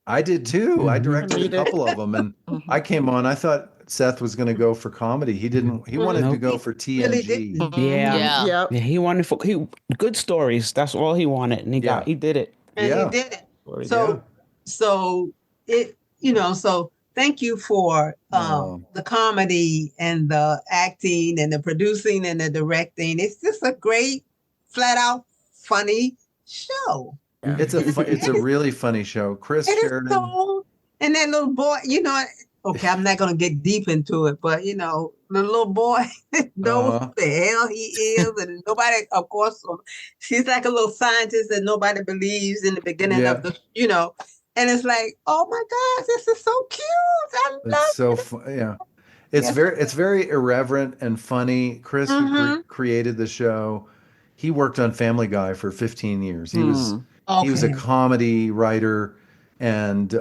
I did too. I directed a couple of them, and I came on. I thought Seth was going to go for comedy. He didn't. He wanted to go for TNG. Yeah. He wanted good stories. That's all he wanted, and he did it. And he did it. So it, so thank you for the comedy and the acting and the producing and the directing. It's just a great, flat out funny show. It's a really funny show. Chris Sheridan. And that little boy, okay, I'm not going to get deep into it, but the little boy knows who the hell he is, and nobody, of course, she's like a little scientist that nobody believes in the beginning of the, and it's like, oh my gosh, this is so cute. I love it. It's very irreverent and funny. Chris, who created the show, he worked on Family Guy for 15 years. He was a comedy writer, and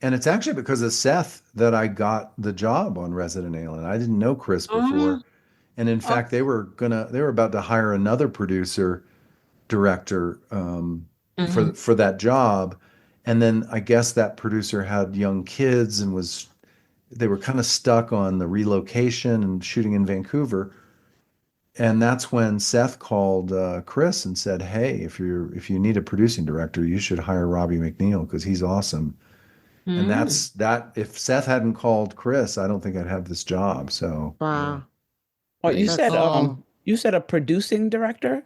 it's actually because of Seth that I got the job on Resident Alien. I didn't know Chris before. And in fact, they were about to hire another director for that job. And then I guess that producer had young kids and they were kind of stuck on the relocation and shooting in Vancouver. And that's when Seth called Chris and said, "Hey, if you need a producing director, you should hire Robbie McNeill because he's awesome." And that's that. If Seth hadn't called Chris, I don't think I'd have this job. So wow. Oh, you said a producing director?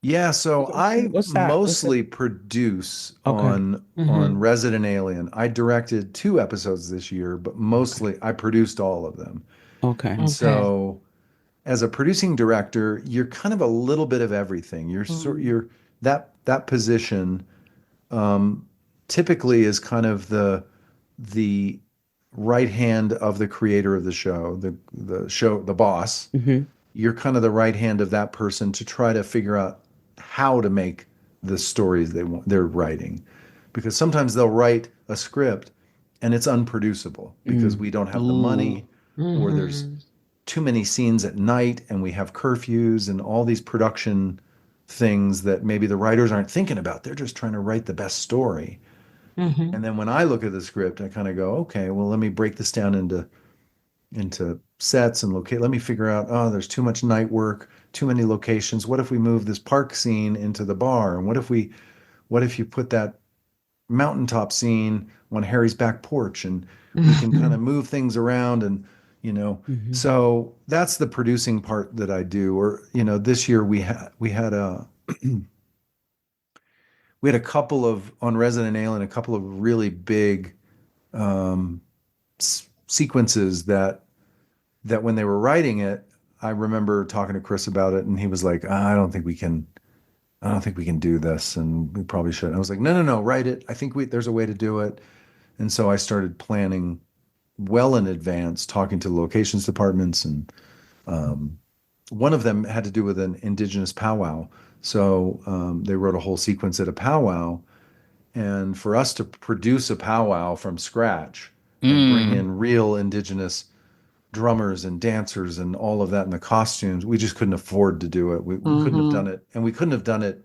Yeah. So I mostly produce on Resident Alien. I directed 2 episodes this year, but mostly I produced all of them. Okay. So as a producing director, you're kind of a little bit of everything. You're that position typically is kind of the right hand of the creator of the show, the boss. You're kind of the right hand of that person to try to figure out how to make the stories they're writing, because sometimes they'll write a script and it's unproducible because we don't have the money, or there's too many scenes at night and we have curfews and all these production things that maybe the writers aren't thinking about. They're just trying to write the best story. And then when I look at the script, I kind of go, okay, well, let me break this down into sets and locate. Let me figure out, there's too much night work, too many locations. What if we move this park scene into the bar? And what if you put that mountaintop scene on Harry's back porch, and we can kind of move things around, and so that's the producing part that I do. Or this year we had a couple of, on Resident Alien, a couple of really big sequences that when they were writing it, I remember talking to Chris about it, and he was like, I don't think we can do this, and we probably should. I was like, no, write it. I think there's a way to do it. And so I started planning well in advance, talking to locations departments, and one of them had to do with an indigenous powwow. So they wrote a whole sequence at a powwow, and for us to produce a powwow from scratch and bring in real indigenous drummers and dancers and all of that, and the costumes, we just couldn't afford to do it. We couldn't have done it, and we couldn't have done it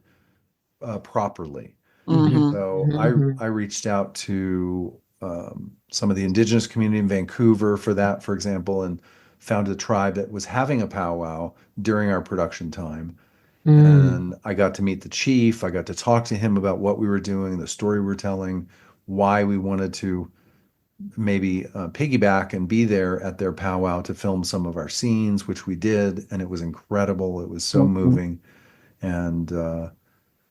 properly. So I reached out to some of the indigenous community in Vancouver for that, for example, and found a tribe that was having a powwow during our production time. And I got to meet the chief. I got to talk to him about what we were doing, the story we were telling, why we wanted to maybe piggyback and be there at their powwow to film some of our scenes, which we did. And it was incredible. It was so moving. And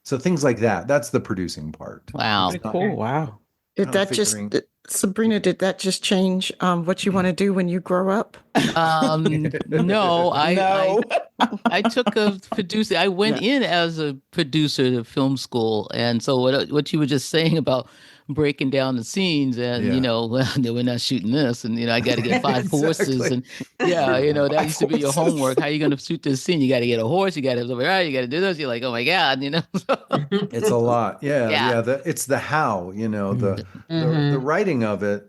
so things like that. That's the producing part. Wow. Cool. Wow. Sabrina, did that just change what you want to do when you grow up? No, I took a producer. I went in as a producer to film school, and so what you were just saying about breaking down the scenes, and we're not shooting this, and I got to get 5 horses, and that used to be your homework. How are you going to shoot this scene? You got to get a horse. You got to you got to do this. You're like, oh my god, It's a lot. Yeah. It's the how. The writing of it.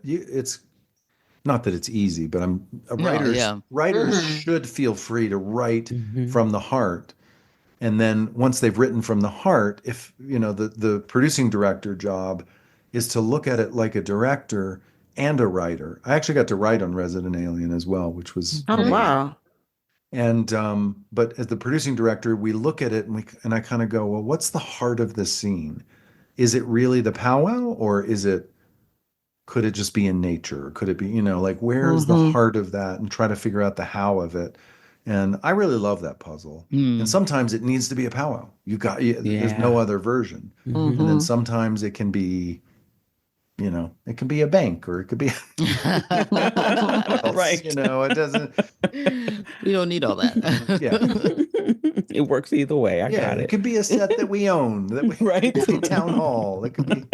not that it's easy, but No, writers should feel free to write Mm-hmm. from the heart. And then once they've written from the heart, if the producing director job is to look at it like a director and a writer. I actually got to write on Resident Alien as well, which was Oh, amazing. wow. And but as the producing director, we look at it and I kind of go, well, what's the heart of this scene? Is it really the powwow, or could it just be in nature? Could it be, like, where is the heart of that, and try to figure out the how of it. And I really love that puzzle. And sometimes it needs to be a powwow. There's no other version. And then sometimes it can be, it can be a bank, or it could be Right. It doesn't. We don't need all that. Yeah. It works either way. I got it. It could be a set that we own. Right. It could be town hall. It could be.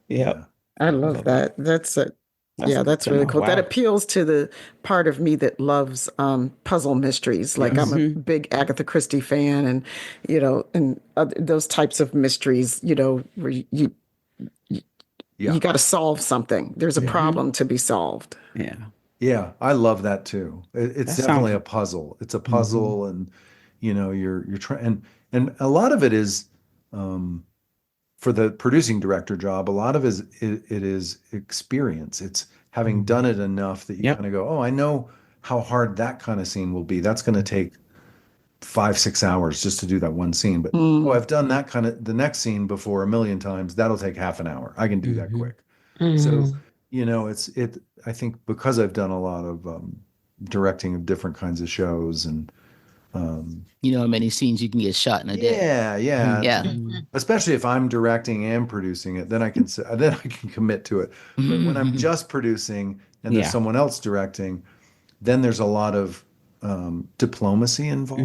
Yeah. I love that. That's good to really know. cool. That Wow. appeals to the part of me that loves puzzle mysteries. Like I'm a big Agatha Christie fan, and those types of mysteries. Where you got to solve something. There's a problem to be solved. Yeah. Yeah, I love that too. It's That definitely sounds- a puzzle. It's a puzzle, and you're trying, and a lot of it is for the producing director job. A lot of it is experience. It's having done it enough that you kind of go, oh, I know how hard that kind of scene will be. That's going to take 5-6 hours just to do that one scene. But I've done that kind of the next scene before a million times. That'll take half an hour. I can do that quick. So I think because I've done a lot of directing of different kinds of shows, and How many scenes you can get shot in a day. yeah. Especially if I'm directing and producing it, then I can commit to it. But when I'm just producing and there's someone else directing, then there's a lot of diplomacy involved.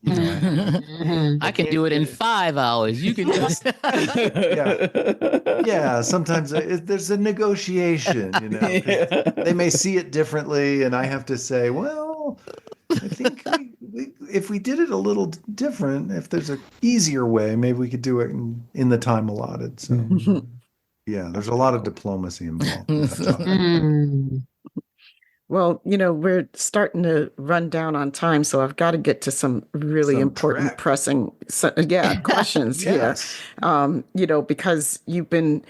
I can do it in 5 hours. You can just Yeah. Sometimes there's a negotiation. They may see it differently, and I have to say, well, I think if we did it a little different, if there's an easier way, maybe we could do it in the time allotted. So, yeah, there's a lot of diplomacy involved. Well, we're starting to run down on time, so I've got to get to some really important, pressing, questions here. Because you've been,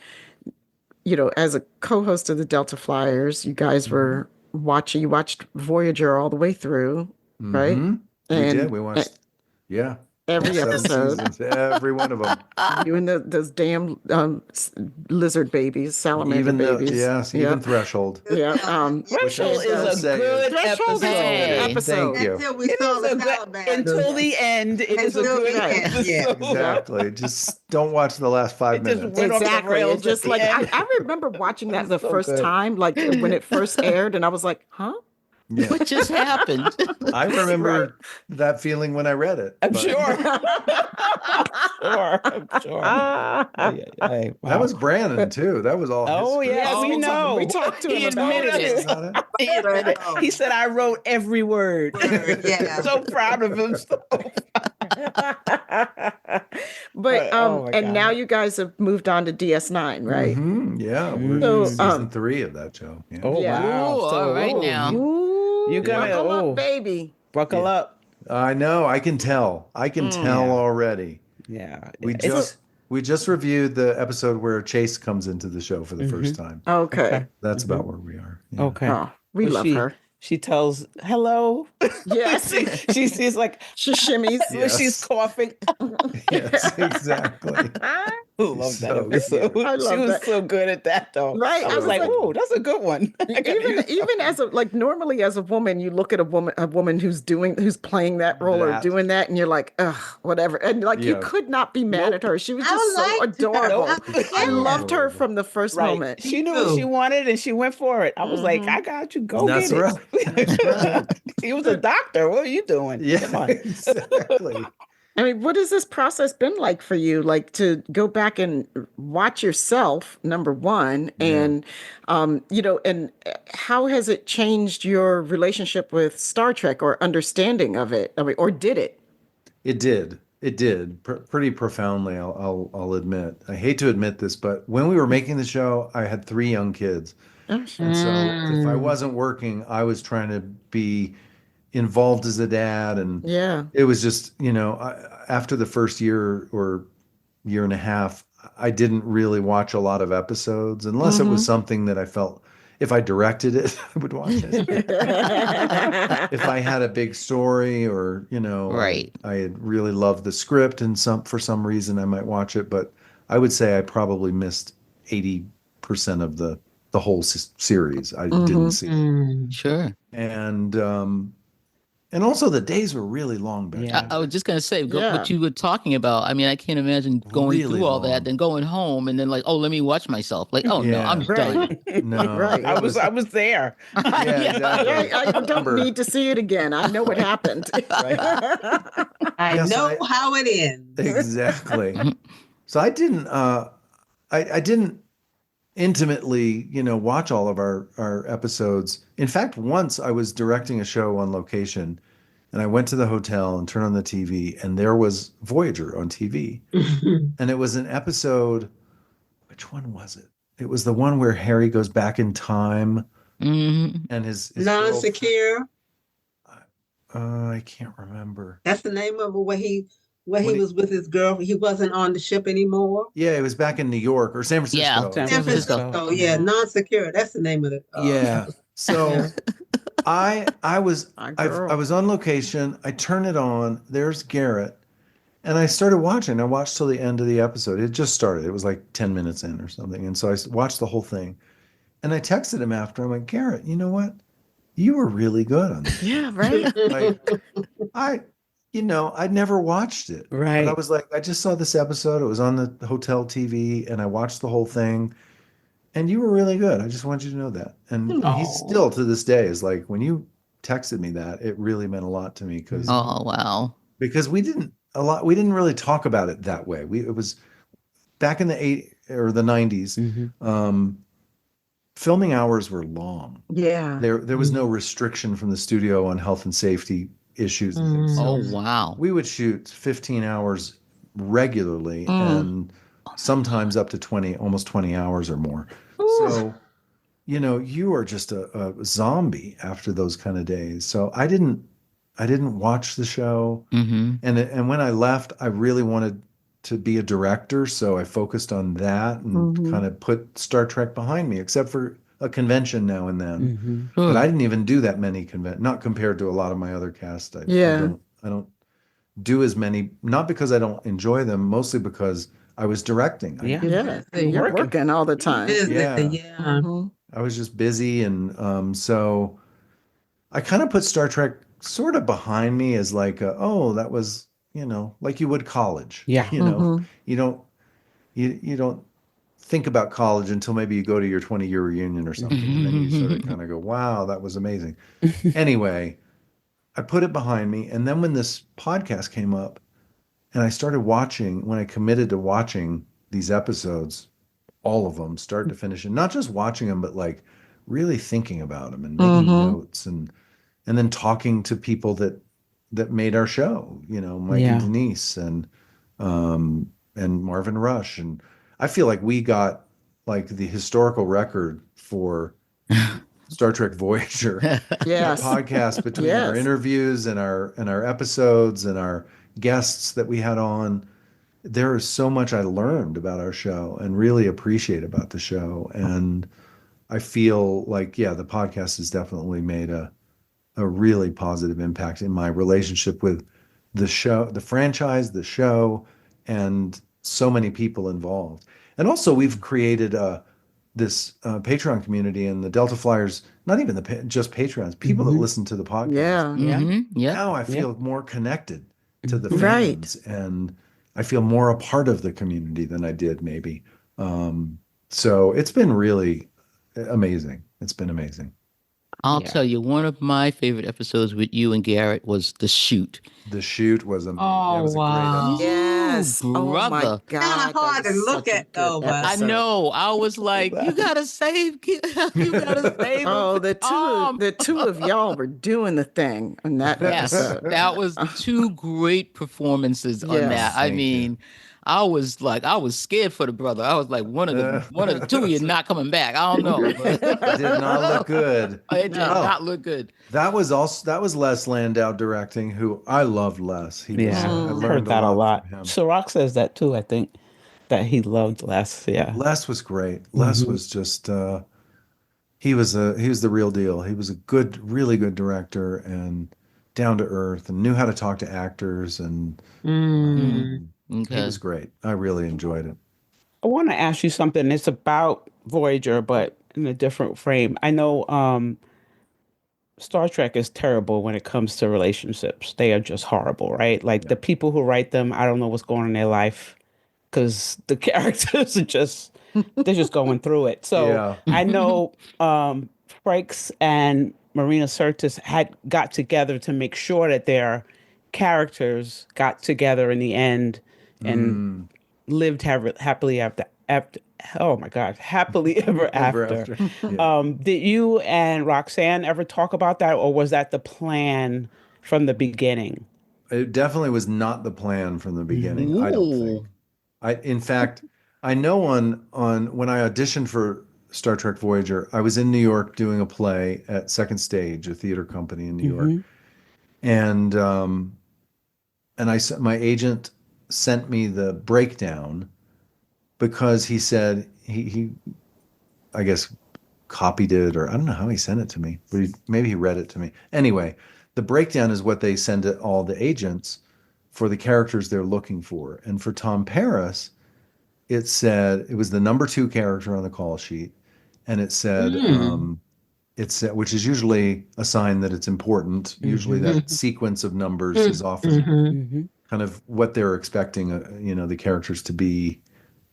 as a co-host of the Delta Flyers, you guys were you watched Voyager all the way through, right? We did. We watched, every 7 episode. seasons, every one of them. You and those damn lizard babies, salamander Even babies. even Threshold. Yeah. Threshold is a good Threshold is a good episode. Thank you. Until we saw the salamander. Until the end, it is a good episode. Yeah. Exactly. Just don't watch the last 5 It just minutes. went off the Exactly. rails It just at the like end. I remember watching that the So first good. time, like when it first aired, and I was like, huh? Yeah. what just happened? I remember that feeling when I read it. I'm but sure. I'm sure. That was Brandon too. That was all. Oh history. yeah, we know. We talked to He him about admitted it. it. He admitted it. He said, "I wrote every word." Yeah. So proud of himself. But oh my and God. now you guys have moved on to DS9, right? Yeah, we're So, in season 3 of that show. Yeah. Oh Yeah. wow! Ooh, all right ooh, now. Ooh, You gotta- buckle oh. up, baby. buckle up. I know. I can tell. I can tell Yeah. already. Yeah, We It's- just reviewed the episode where Chase comes into the show for the first time. Okay. That's about where we are. Yeah. okay. Oh, we Well, love her. She tells hello. Yes. she's like She shimmies. Yes. she's coughing. Yes, exactly. I love that So episode. cute. I She love was that. so good at that though. Right, I was like, oh, that's a good one. I gotta use that even as a normally as a woman, you look at a woman who's playing that role or That. doing that, and you're like, ugh, whatever. And like you Yeah. could not be mad at her. She was I just so liked her. adorable. Nope. I loved her from the first right. moment. She knew what she wanted and she went for it. I was like, Mhm. I got you. Go That's get right. it. That's right. He was a doctor. What are you doing? Come Yeah, on. exactly. I mean, what has this process been like for you? Like to go back and watch yourself, number one, and and how has it changed your relationship with Star Trek or understanding of it? I mean, or did it? It did. It did pretty profoundly. I'll admit. I hate to admit this, but when we were making the show, I had 3 young kids, And so if I wasn't working, I was trying to be involved as a dad. And it was just, after the first year or year and a half, I didn't really watch a lot of episodes unless it was something that I felt if I directed it, I would watch it. If I had a big story or, Right. I had really loved the script and for some reason I might watch it, but I would say I probably missed 80% of the whole series. I didn't see it. Sure. And also the days were really long back then. I was just going to say, what you were talking about. I mean, I can't imagine going Really through all long. that, then going home and then like, oh, let me watch myself. Like, oh no, I'm done. No, Right. I was there. exactly. I don't need to see it again. I know what happened. I know how it ends. Exactly. So I didn't I didn't intimately, watch all of our episodes. In fact, once I was directing a show on location and I went to the hotel and turned on the TV and there was Voyager on TV. And it was an episode, which one was it? It was the one where Harry goes back in time and his Non-secure. I can't remember. That's the name of it where he was with his girl. He wasn't on the ship anymore. Yeah, it was back in New York or San Francisco. Yeah, San Francisco. Yeah, non-secure. That's the name of it. Yeah. So I was on location. I turned it on. There's Garrett. And I started watching. I watched till the end of the episode. It just started. It was like 10 minutes in or something. And so I watched the whole thing. And I texted him after. I'm like, Garrett, you know what? You were really good on this. Yeah, right. Like, I'd never watched it. Right. But I was like, I just saw this episode. It was on the hotel TV and I watched the whole thing. And you were really good. I just want you to know that. And he still to this day is like, when you texted me that, it really meant a lot to me because we didn't really talk about it that way. It was back in the 80s or the 90s. Filming hours were long. Yeah. There was no restriction from the studio on health and safety issues and things. So wow. we would shoot 15 hours regularly and sometimes up to almost 20 hours or more. So, you are just a zombie after those kind of days. So I didn't watch the show. And when I left, I really wanted to be a director. So I focused on that and kind of put Star Trek behind me, except for a convention now and then. But I didn't even do that many not compared to a lot of my other cast. I don't do as many, not because I don't enjoy them, mostly because I was directing. You're working all the time. I was just busy. And so I kind of put Star Trek sort of behind me as like, that was, like you would college. Yeah. You don't think about college until maybe you go to your 20-year reunion or something. And then you sort of kind of go, wow, that was amazing. Anyway, I put it behind me. And then when this podcast came up and I started watching, when I committed to watching these episodes, all of them, start to finish, and not just watching them, but like really thinking about them and making notes and then talking to people that made our show, Mike and Denise and Marvin Rush. And I feel like we got like the historical record for Star Trek Voyager. Yes. Podcast between our interviews and our episodes and our guests that we had on. There is so much I learned about our show and really appreciate about the show. And I feel like, the podcast has definitely made a really positive impact in my relationship with the show, the franchise, the show, and so many people involved. And also we've created this Patreon community and the Delta Flyers, not even just Patreons, people that listen to the podcast. Now I feel more connected to the fans and I feel more a part of the community than I did maybe. So it's been really amazing. It's been amazing. I'll tell you, one of my favorite episodes with you and Garrett was The Shoot. The Shoot was amazing. Oh, was wow. A great Yes. Ooh, Oh my brother. God. Kind of hard to look at though, but I know. I was like, you gotta save. You gotta save. Oh, the two of y'all were doing the thing on that Yes, episode. that was two great performances on Yes. that. I mean, I was scared for the brother. I was like, one of the two of you not coming back. I don't know. It did not look good. It did not look good. That was Les Landau directing, who I loved Les. I I've learned heard that a lot. from him. Ciroc says that too, I think, that he loved Les. Yeah. Les was great. Les was just he was the real deal. He was a really good director and down to earth and knew how to talk to actors and he was great. I really enjoyed it. I want to ask you something. It's about Voyager, but in a different frame. I know Star Trek is terrible when it comes to relationships. They are just horrible, right? Like the people who write them, I don't know what's going on in their life because the characters are they're just going through it. So I know Frakes and Marina Sirtis had got together to make sure that their characters got together in the end and lived happily after. Oh my God, happily ever after. Did you and Roxanne ever talk about that, or was that the plan from the beginning? It definitely was not the plan from the beginning. I don't think. In fact, I know on when I auditioned for Star Trek Voyager, I was in New York doing a play at Second Stage, a theater company in New York, and my agent sent me the breakdown because he said he I guess copied it, or I don't know how he sent it to me, but maybe he read it to me. Anyway, the breakdown is what they send to all the agents for the characters they're looking for, and for Tom Paris, it said it was the number 2 character on the call sheet, and it said, which is usually a sign that it's important. Usually that sequence of numbers is often kind of what they're expecting, the characters to be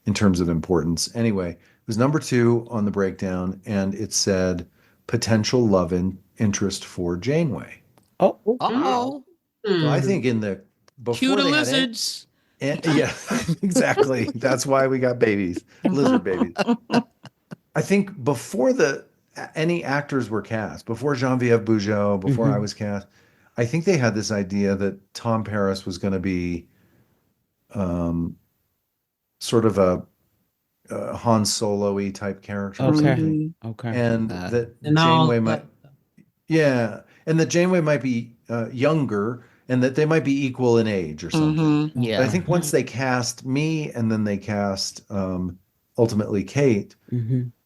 in terms of importance. Anyway, it was number 2 on the breakdown, and it said potential love interest for Janeway. Oh, So I think before Cue the they lizards. yeah, exactly. That's why we got babies, lizard babies. I think before any actors were cast, before Geneviève Bujold, before I was cast, I think they had this idea that Tom Paris was going to be sort of a Han Solo-y type character. Okay. And that Janeway might be younger, and that they might be equal in age or something. Yeah. But I think once they cast me, and then they cast ultimately Kate,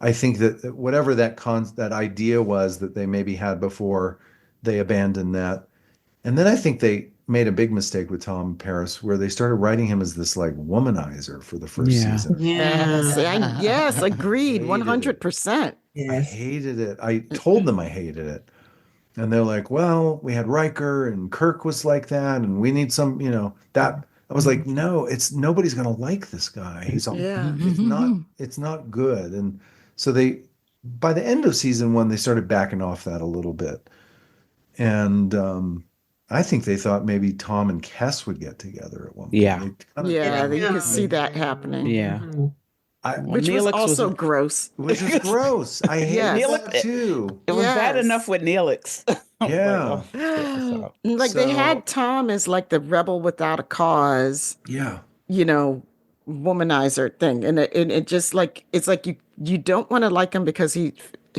I think that whatever that idea was that they maybe had before, they abandoned that. And then I think they made a big mistake with Tom Paris, where they started writing him as this like womanizer for the first season. Yes, agreed, 100%. I hated it. I told them I hated it. And they're like, well, we had Riker and Kirk was like that, and we need some, that. I was like, no, nobody's going to like this guy. It's not good. And so by the end of season 1, they started backing off that a little bit. And I think they thought maybe Tom and Kes would get together at one point. Yeah, you could see that happening. Yeah. Which was also gross. Which is gross. I hate that too. It was bad enough with Neelix. Yeah. They had Tom as like the rebel without a cause. Yeah. Womanizer thing. And it just like, it's like you don't want to like him because he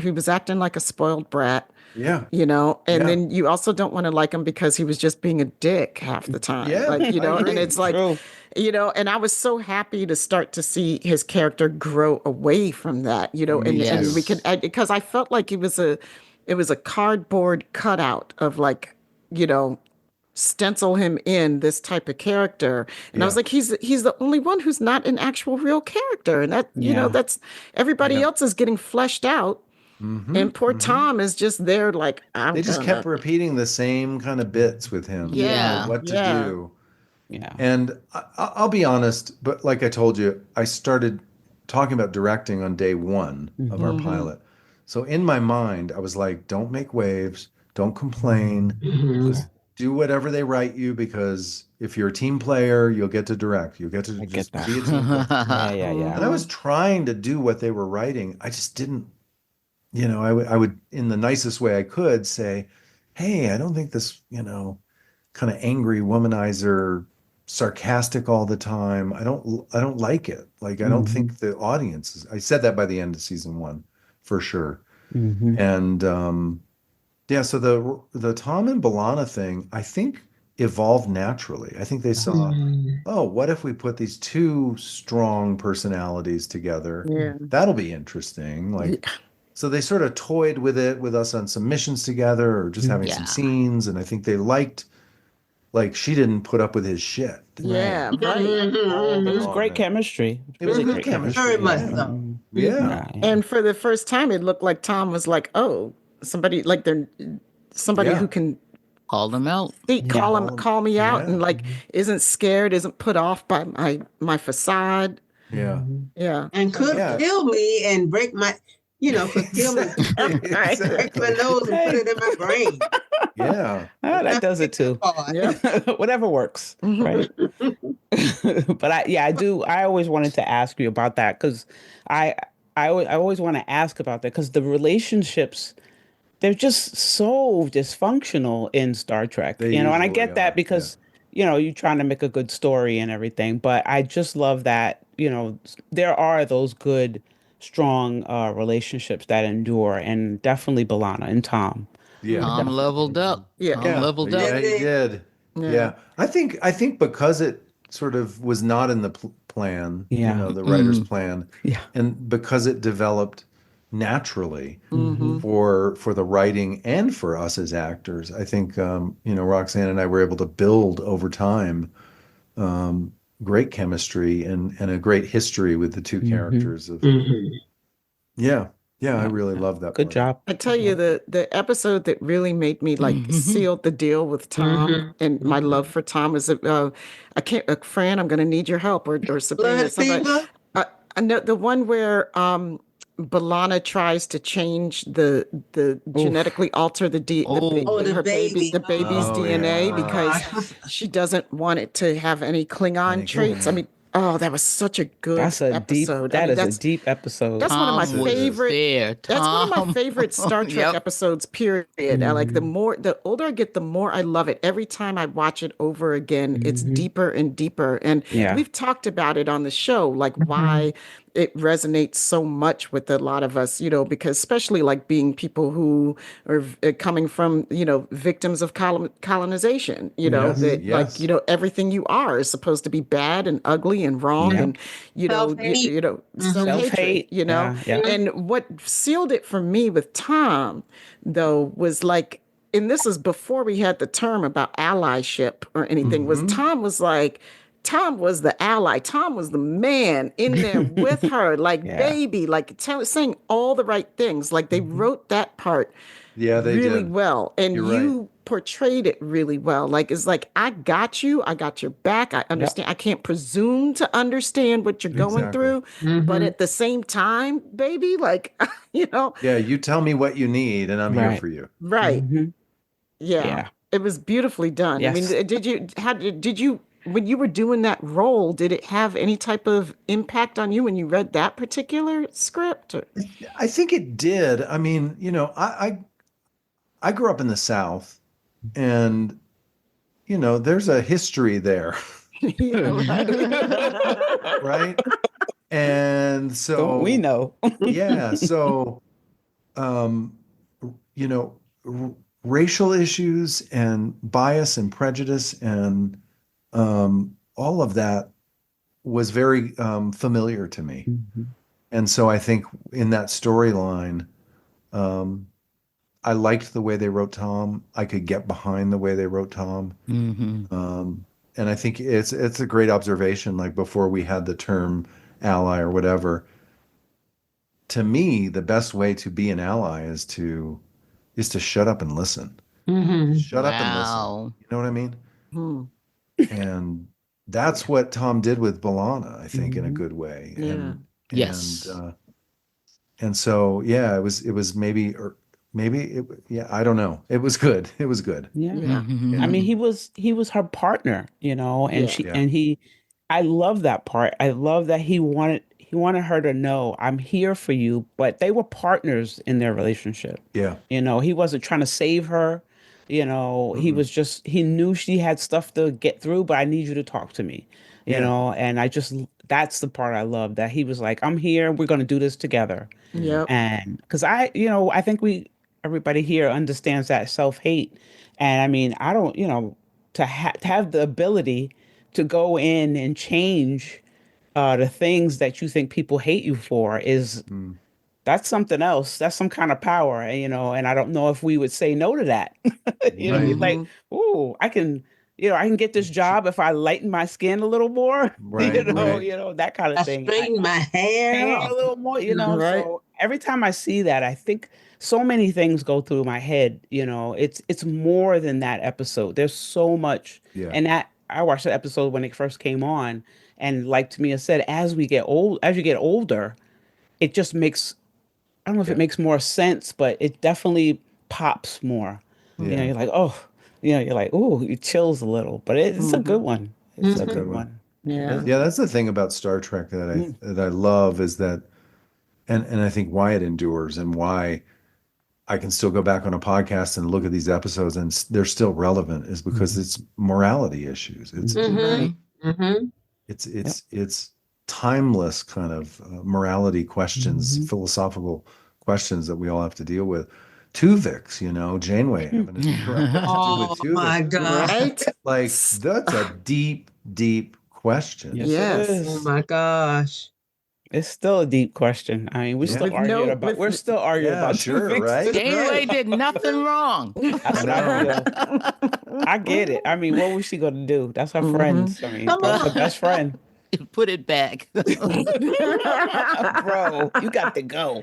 was acting like a spoiled brat. Yeah. Then you also don't want to like him because he was just being a dick half the time. Yeah. And it's like, and I was so happy to start to see his character grow away from that, and we could, because I felt like it was a cardboard cutout of like, stencil him in this type of character. And I was like, he's the only one who's not an actual real character. And that, that's everybody else is getting fleshed out. And poor Tom is just there like, they just kept repeating the same kind of bits with him. What to do. Yeah. And I'll be honest, but like I told you, I started talking about directing on day 1 of our pilot. So in my mind, I was like, don't make waves, don't complain, just do whatever they write you, because if you're a team player, you'll get to direct. You'll get to be a team player. And I was trying to do what they were writing. I just didn't. I would, in the nicest way I could, say, hey, I don't think this, kind of angry womanizer sarcastic all the time. I don't like it. Like, I don't think the audience is, I said that by the end of season 1 for sure. And yeah, so the Tom and B'Elanna thing, I think, evolved naturally. I think they saw, oh, what if we put these two strong personalities together? Yeah. That'll be interesting. Like, so they sort of toyed with it with us on some missions together, or just having some scenes, and I think they liked, like, she didn't put up with his shit. Yeah, right. It was great chemistry. It was good chemistry. Very much so. Yeah. And for the first time, it looked like Tom was like, oh, somebody like they're somebody who can Call them out. call me out, and like isn't scared, isn't put off by my facade. Yeah. Yeah. And could kill me and break my, could kill me. Break my nose and put it in my brain. Yeah. That does it too. Yeah. Whatever works, right? But I always wanted to ask you about that, because I always want to ask about that, because the relationships, they're just so dysfunctional in Star Trek, and I get that because, you're trying to make a good story and everything, but I just love that, there are those good, strong relationships that endure, and definitely B'Elanna and Tom. Yeah. Tom leveled up. Yeah. Tom leveled up. Yeah, he did. Yeah. I think because it sort of was not in the plan, the writer's plan, and because it developed naturally for the writing and for us as actors, I think Roxanne and I were able to build over time great chemistry and a great history with the two characters of I really love that Good part. job. I tell you, the episode that really made me like sealed the deal with Tom and my love for Tom is Fran, I'm going to need your help, or Sabrina. I know the one where B'Elanna tries to change the genetically alter the baby's DNA because she doesn't want it to have any Klingon traits. I mean, that was such a good episode. That is a deep episode. That's one of my favorite. That's one of my favorite Star Trek episodes. Period. I like the older I get, the more I love it. Every time I watch it over again, it's deeper and deeper. And we've talked about it on the show, like why it resonates so much with a lot of us, because especially like being people who are coming from, victims of colonization, everything you are is supposed to be bad and ugly and wrong and, self-hate, and what sealed it for me with Tom, though, was like, and this is before we had the term about allyship or anything, was Tom was the ally. Tom was the man in there with her, like baby, like saying all the right things. Like they wrote that part really well. And you portrayed it really well. Like, it's like, I got you. I got your back. I understand. I can't presume to understand what you're going through. But at the same time, baby, like, Yeah, you tell me what you need and I'm here for you. Right. Yeah. It was beautifully done. Yes. I mean, did you, when you were doing that role, did it have any type of impact on you when you read that particular script? I think it did. I mean, I grew up in the South, and there's a history there. Right? And so Don't we know. So racial issues and bias and prejudice and all of that was very familiar to me. And so I think in that storyline, I liked the way they wrote Tom. I could get behind the way they wrote Tom. And I think it's a great observation, like before we had the term ally or whatever. To me, the best way to be an ally is to shut up and listen. Shut up and listen. You know what I mean? And that's what Tom did with B'Elanna, I think, in a good way. Yes. And so, it was maybe I don't know. It was good. It was good. Yeah. I mean, he was her partner, and I love that part. I love that he wanted her to know, I'm here for you, but they were partners in their relationship. Yeah. He wasn't trying to save her. He was just, he knew she had stuff to get through, but I need you to talk to me, and that's the part I love, that he was like, I'm here, we're going to do this together. Yep. And because I think everybody here understands that self-hate. And I mean, I don't, to have the ability to go in and change the things that you think people hate you for that's something else. That's some kind of power, and I don't know if we would say no to that. You're like, oh, I can get this job if I lighten my skin a little more, that kind of thing. Straighten my hair a little more, Right. So every time I see that, I think so many things go through my head. It's more than that episode. There's so much, and that I watched the episode when it first came on, and like Tamia said, as you get older, it just makes, I don't know if it makes more sense, but it definitely pops more. You're like, oh, you're like, oh, it chills a little, but it's a good one. It's a good one. Yeah. Yeah, that's the thing about Star Trek that I love, is that, and I think why it endures and why I can still go back on a podcast and look at these episodes and they're still relevant, is because it's morality issues. It's timeless kind of morality questions, philosophical questions that we all have to deal with. Tuvix, Janeway having to do with Tuvix. My God. Right? Like, that's a deep, deep question. Yes. It is. Oh my gosh. It's still a deep question. I mean, we're still arguing about sure, right? Janeway did nothing wrong. That's what I feel. I get it. I mean, what was she gonna do? That's her friends. I mean, that's her best friend. Put it back. Bro, you got to go.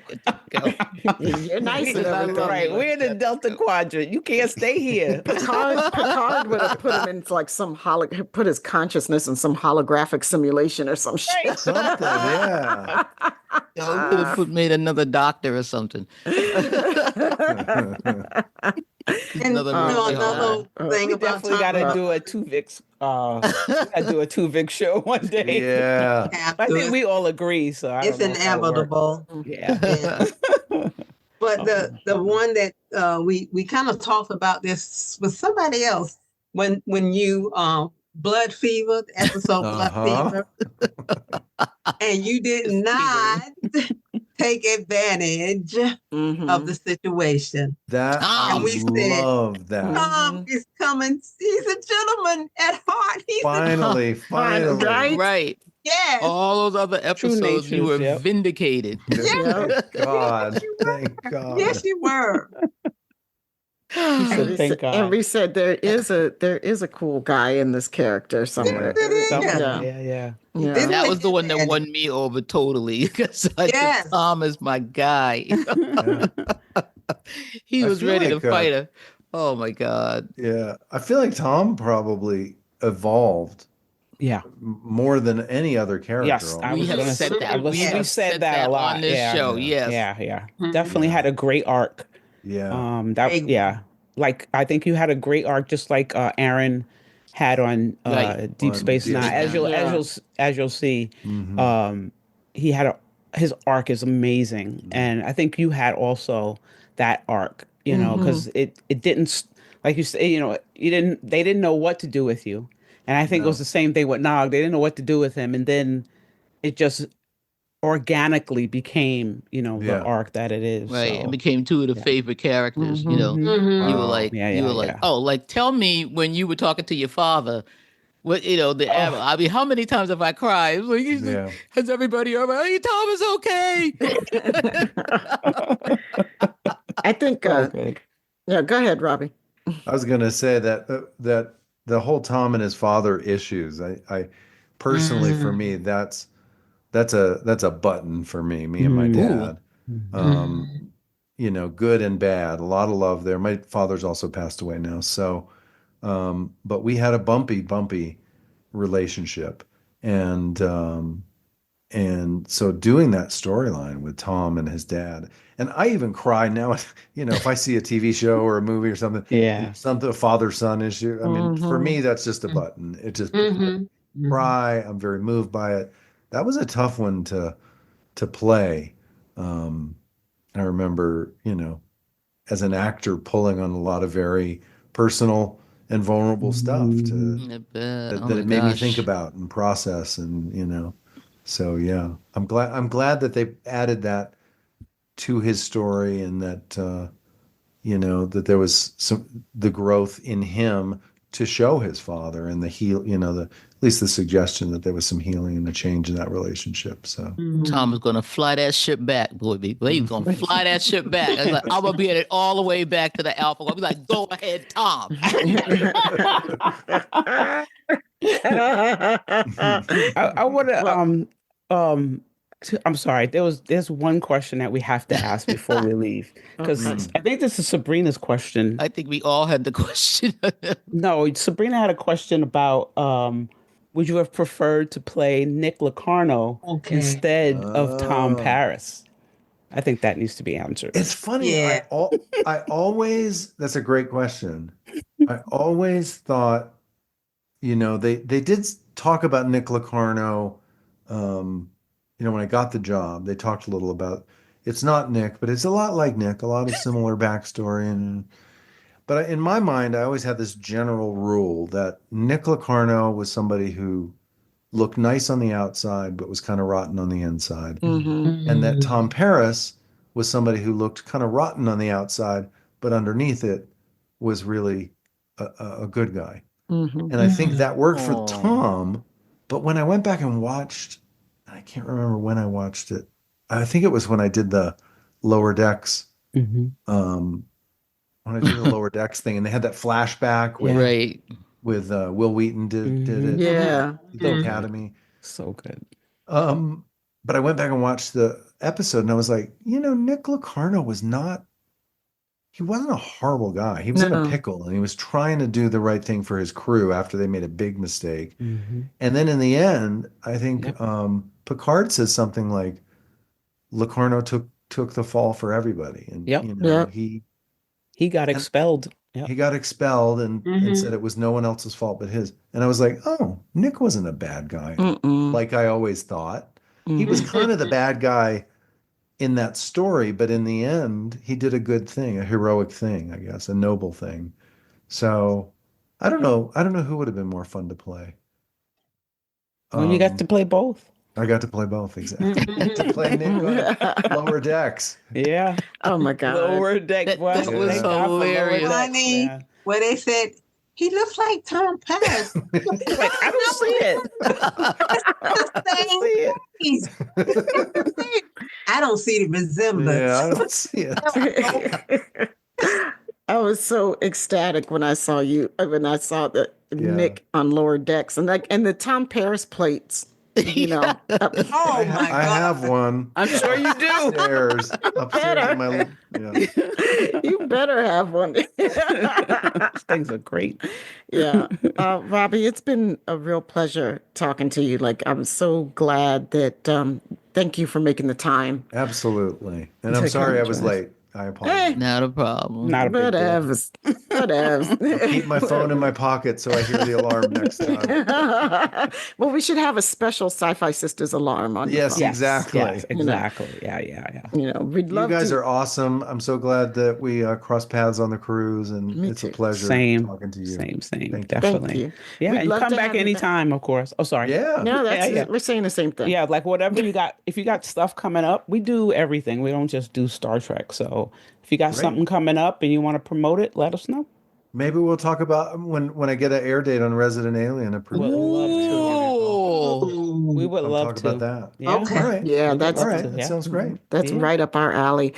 You're nice and everything. Right. We're in the Delta Quadrant. You can't stay here. Picard would have put him in like put his consciousness in some holographic simulation or some shit. Something, yeah. Could have made another doctor or something. And another thing we about definitely got to do a Tuvix. Do a Tuvix show one day. Yeah. I think we all agree. So it's inevitable. Yeah. But the one that we kind of talked about this with somebody else when you Blood Fever, the episode Blood Fever, and you did not take advantage of the situation. And we love that. Tom is coming. He's a gentleman at heart. Finally. Right. Yes. All those other episodes, you were vindicated. Thank God. Thank God. Yes, you were. And we said there is a cool guy in this character somewhere. Yeah. That was the one that won me over totally, because I said Tom is my guy. He was ready to fight her. Oh my God. Yeah, I feel like Tom probably evolved. Yeah, more than any other character. Yes, we have said that. We said that a lot on this show. Yes. Yeah. Definitely had a great arc. Yeah. Like I think you had a great arc, just like Aaron had on Deep Space Nine. As you'll see, he had his arc is amazing, and I think you had also that arc. Because it didn't, like you say, they didn't know what to do with you, and I think it was the same thing with Nog. They didn't know what to do with him, and then it just organically became, the arc that it is. Right. So. It became two of the favorite characters, You were like, oh, like, tell me when you were talking to your father, what, I mean, how many times have I cried? It was like, has everybody all right? Hey, Tom is okay. I think, go ahead, Robbie. I was going to say that the whole Tom and his father issues, I personally, for me, that's a button for me and my dad. Good and bad, a lot of love there. My father's also passed away now. So, but we had a bumpy relationship. And so doing that storyline with Tom and his dad, and I even cry now, if I see a TV show or a movie or something, a father-son issue. I mean, for me, that's just a button. It just cry. I'm very moved by it. That was a tough one to play. I remember, as an actor pulling on a lot of very personal and vulnerable stuff I bet. that it made me think about and process, and so yeah, I'm glad that they added that to his story, and that that there was the growth in him to show his father, and at least the suggestion that there was some healing and a change in that relationship. So Tom is gonna fly that ship back, boy. He's gonna fly that ship back. I'm gonna be at it all the way back to the Alpha. I'll be like, go ahead, Tom. I want to I'm sorry. There's one question that we have to ask before we leave, because I think this is Sabrina's question. I think we all had the question. No, Sabrina had a question about would you have preferred to play Nick Locarno instead of Tom Paris? I think that needs to be answered. It's funny. Yeah. I always, that's a great question. I always thought, they did talk about Nick Locarno. When I got the job, they talked a little about, it's not Nick, but it's a lot like Nick, a lot of similar backstory. But in my mind, I always had this general rule that Nick Locarno was somebody who looked nice on the outside, but was kind of rotten on the inside. Mm-hmm. And that Tom Paris was somebody who looked kind of rotten on the outside, but underneath it was really a good guy. Mm-hmm. And I think that worked for Tom. But when I went back and watched, I can't remember when I watched it. I think it was when I did the Lower Decks. Mm-hmm. When I did the Lower Decks thing, and they had that flashback with Will Wheaton did it. Yeah. The Academy. So good. But I went back and watched the episode, and I was like, Nick Locarno he wasn't a horrible guy. He was in a pickle, and he was trying to do the right thing for his crew after they made a big mistake. Mm-hmm. And then in the end, I think Picard says something like, Locarno took the fall for everybody. And he got expelled. Yep. He got expelled and said it was no one else's fault but his. And I was like, oh, Nick wasn't a bad guy, like I always thought. He was kind of the bad guy in that story, but in the end, he did a good thing, a heroic thing, I guess, a noble thing. So I don't know who would have been more fun to play. Well, you got to play both. I got to play both, exactly. To play Nick on Lower Decks. Yeah. Oh my God. Lower Decks. That was hilarious. Funny, where they said, he looks like Tom Paris. Like, I don't see it. I don't see the resemblance. Yeah, I don't see it. I was so ecstatic when I saw the Nick on Lower Decks, and the Tom Paris plates. Oh my God. I have one. I'm sure you do. Upstairs in my, You better have one. These things are great. Yeah. Robbie, it's been a real pleasure talking to you. Like, I'm so glad that, thank you for making the time. Absolutely. And I'm sorry I was late. I apologize. Not a problem. Not a big deal. Whatevs. I'll keep my phone in my pocket so I hear the alarm next time. Well, we should have a special Sci-Fi Sisters alarm on your phone. Exactly. Yes, exactly. Yeah. We'd love you guys are awesome. I'm so glad that we crossed paths on the cruise, and Me it's too. a pleasure talking to you. Same. Thank you. Definitely. Thank you. Yeah, We'd and love come to back have you anytime, of course. Oh, sorry. Yeah. No, Yeah. we're saying the same thing. Yeah, like whatever you got. If you got stuff coming up, we do everything. We don't just do Star Trek. So if you got something coming up and you want to promote it, let us know. Maybe we'll talk about when I get an air date on Resident Alien. We'd love to. We would love talk to. about that. Yeah. Okay. All right. Yeah, All right. Yeah. That sounds great. That's right up our alley.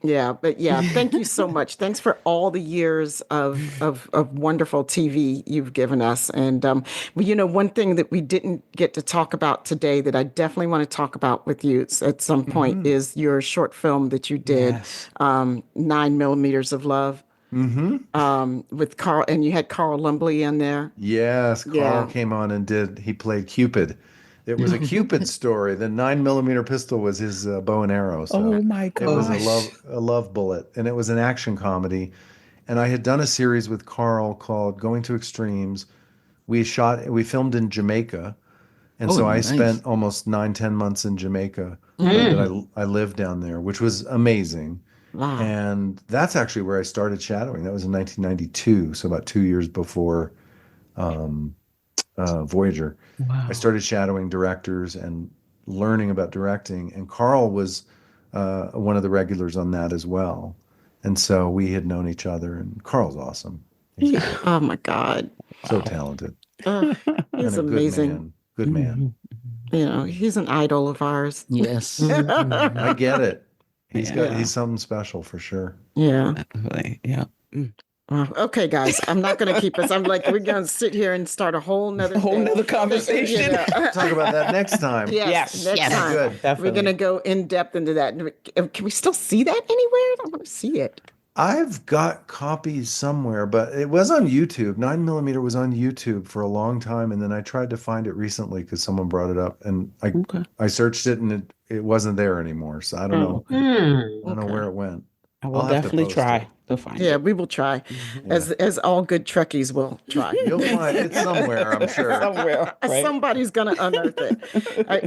Yeah. Thank you so much. Thanks for all the years of wonderful TV you've given us. And one thing that we didn't get to talk about today that I definitely want to talk about with you at some point is your short film that you did, 9mm of Love. With Carl, and you had Carl Lumbly in there. Yes, Carl came on and he played Cupid. It was a Cupid story. The 9mm pistol was his bow and arrow. So Oh my gosh. it was a love bullet, and it was an action comedy. And I had done a series with Carl called Going to Extremes. We filmed in Jamaica, and so I spent almost 9-10 months in Jamaica. I lived down there, which was amazing. Wow. And that's actually where I started shadowing. That was in 1992, so about 2 years before Voyager. Wow. I started shadowing directors and learning about directing, and Carl was one of the regulars on that as well. And so we had known each other, and Carl's awesome. He's Oh my God. so talented. He's and a amazing. Good man. You know, he's an idol of ours. Yes. I get it. He's Yeah. something special for sure. Yeah. Definitely. Yeah. Okay, guys, I'm not going to keep us. I'm like, we're going to sit here and start a whole nother conversation. Talk about that next time. Yes, next time. Good. Definitely. We're going to go in depth into that. Can we still see that anywhere? I want to see it. I've got copies somewhere, but it was on YouTube. 9mm was on YouTube for a long time, and then I tried to find it recently because someone brought it up, and I searched it, and it wasn't there anymore. So I don't know. I don't know where it went. I will definitely try to find it. Yeah, we will try. As all good Trekkies will try. You'll find it somewhere, I'm sure. Somewhere. Right? Somebody's going to unearth it.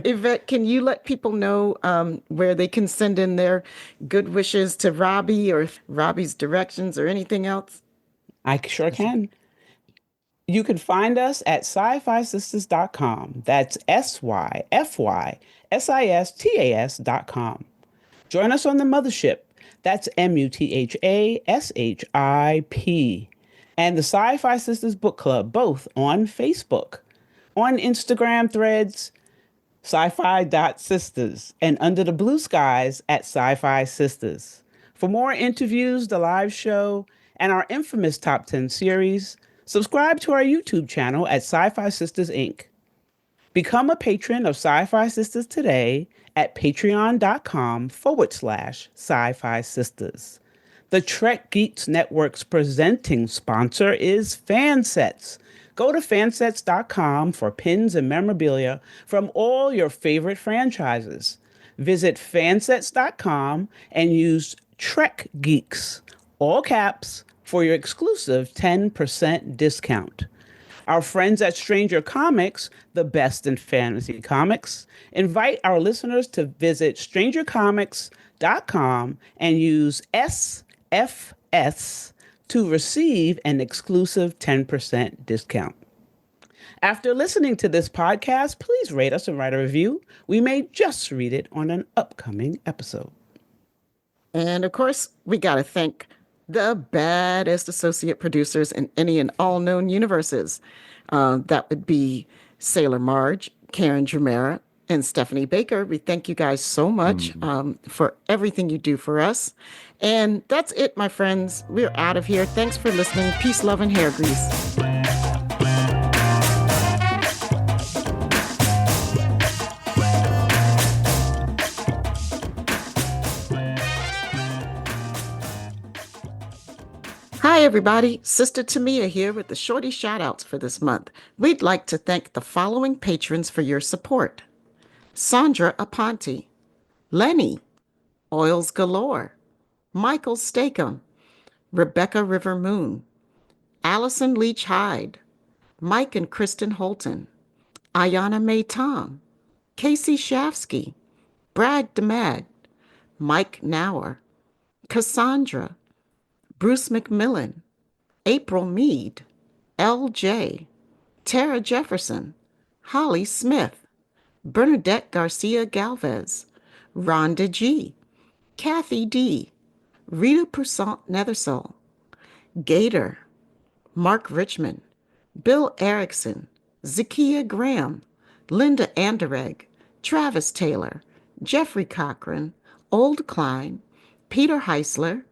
Yvette, can you let people know where they can send in their good wishes to Robbie or Robbie's directions or anything else? I sure can. You can find us at sci-fisistas.com. That's SYFYSISTAS.com. Join us on the mothership. That's MUTHASHIP. And the Sci-Fi Sisters Book Club, both on Facebook, on Instagram threads, sci-fi.sisters, and under the blue skies at Sci-Fi Sisters. For more interviews, the live show, and our infamous Top 10 series, subscribe to our YouTube channel at Sci-Fi Sisters Inc. Become a patron of Sci-Fi Sisters today at patreon.com/Sci-Fi Sisters. The Trek Geeks Network's presenting sponsor is Fansets. Go to fansets.com for pins and memorabilia from all your favorite franchises. Visit fansets.com and use Trek Geeks, all caps, for your exclusive 10% discount. Our friends at Stranger Comics, the best in fantasy comics, invite our listeners to visit strangercomics.com and use SFS to receive an exclusive 10% discount. After listening to this podcast, please rate us and write a review. We may just read it on an upcoming episode. And of course, we got to thank the baddest associate producers in any and all known universes. That would be Sailor Marge, Karen Dramera, and Stephanie Baker. We thank you guys so much for everything you do for us. And that's it, my friends. We're out of here. Thanks for listening. Peace, love, and hair grease. Hi, everybody. Sister Tamia here with the shorty shout-outs for this month. We'd like to thank the following patrons for your support. Sandra Aponte, Lenny, Oils Galore, Michael Stakem, Rebecca River Moon, Allison Leach Hyde, Mike and Kristen Holton, Ayana May Tom, Casey Shafsky, Brad DeMad, Mike Nauer, Cassandra, Bruce McMillan, April Mead, L.J., Tara Jefferson, Holly Smith, Bernadette Garcia Galvez, Rhonda G., Kathy D., Rita Poussant Nethersole, Gator, Mark Richmond, Bill Erickson, Zakiya Graham, Linda Anderegg, Travis Taylor, Jeffrey Cochran, Old Klein, Peter Heisler,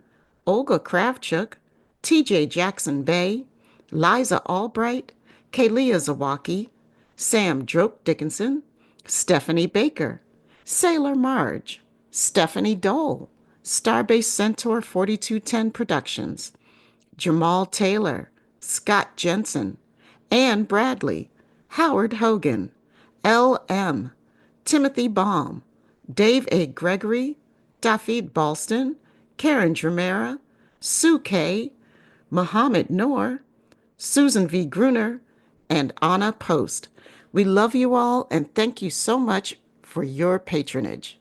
Olga Kravchuk, TJ Jackson Bay, Liza Albright, Kalia Zawacki, Sam Droke Dickinson, Stephanie Baker, Sailor Marge, Stephanie Dole, Starbase Centaur 4210 Productions, Jamal Taylor, Scott Jensen, Ann Bradley, Howard Hogan, L.M., Timothy Baum, Dave A. Gregory, Dafid Balston, Karen Dramera, Sue K., Muhammad Noor, Susan V. Gruner, and Anna Post. We love you all and thank you so much for your patronage.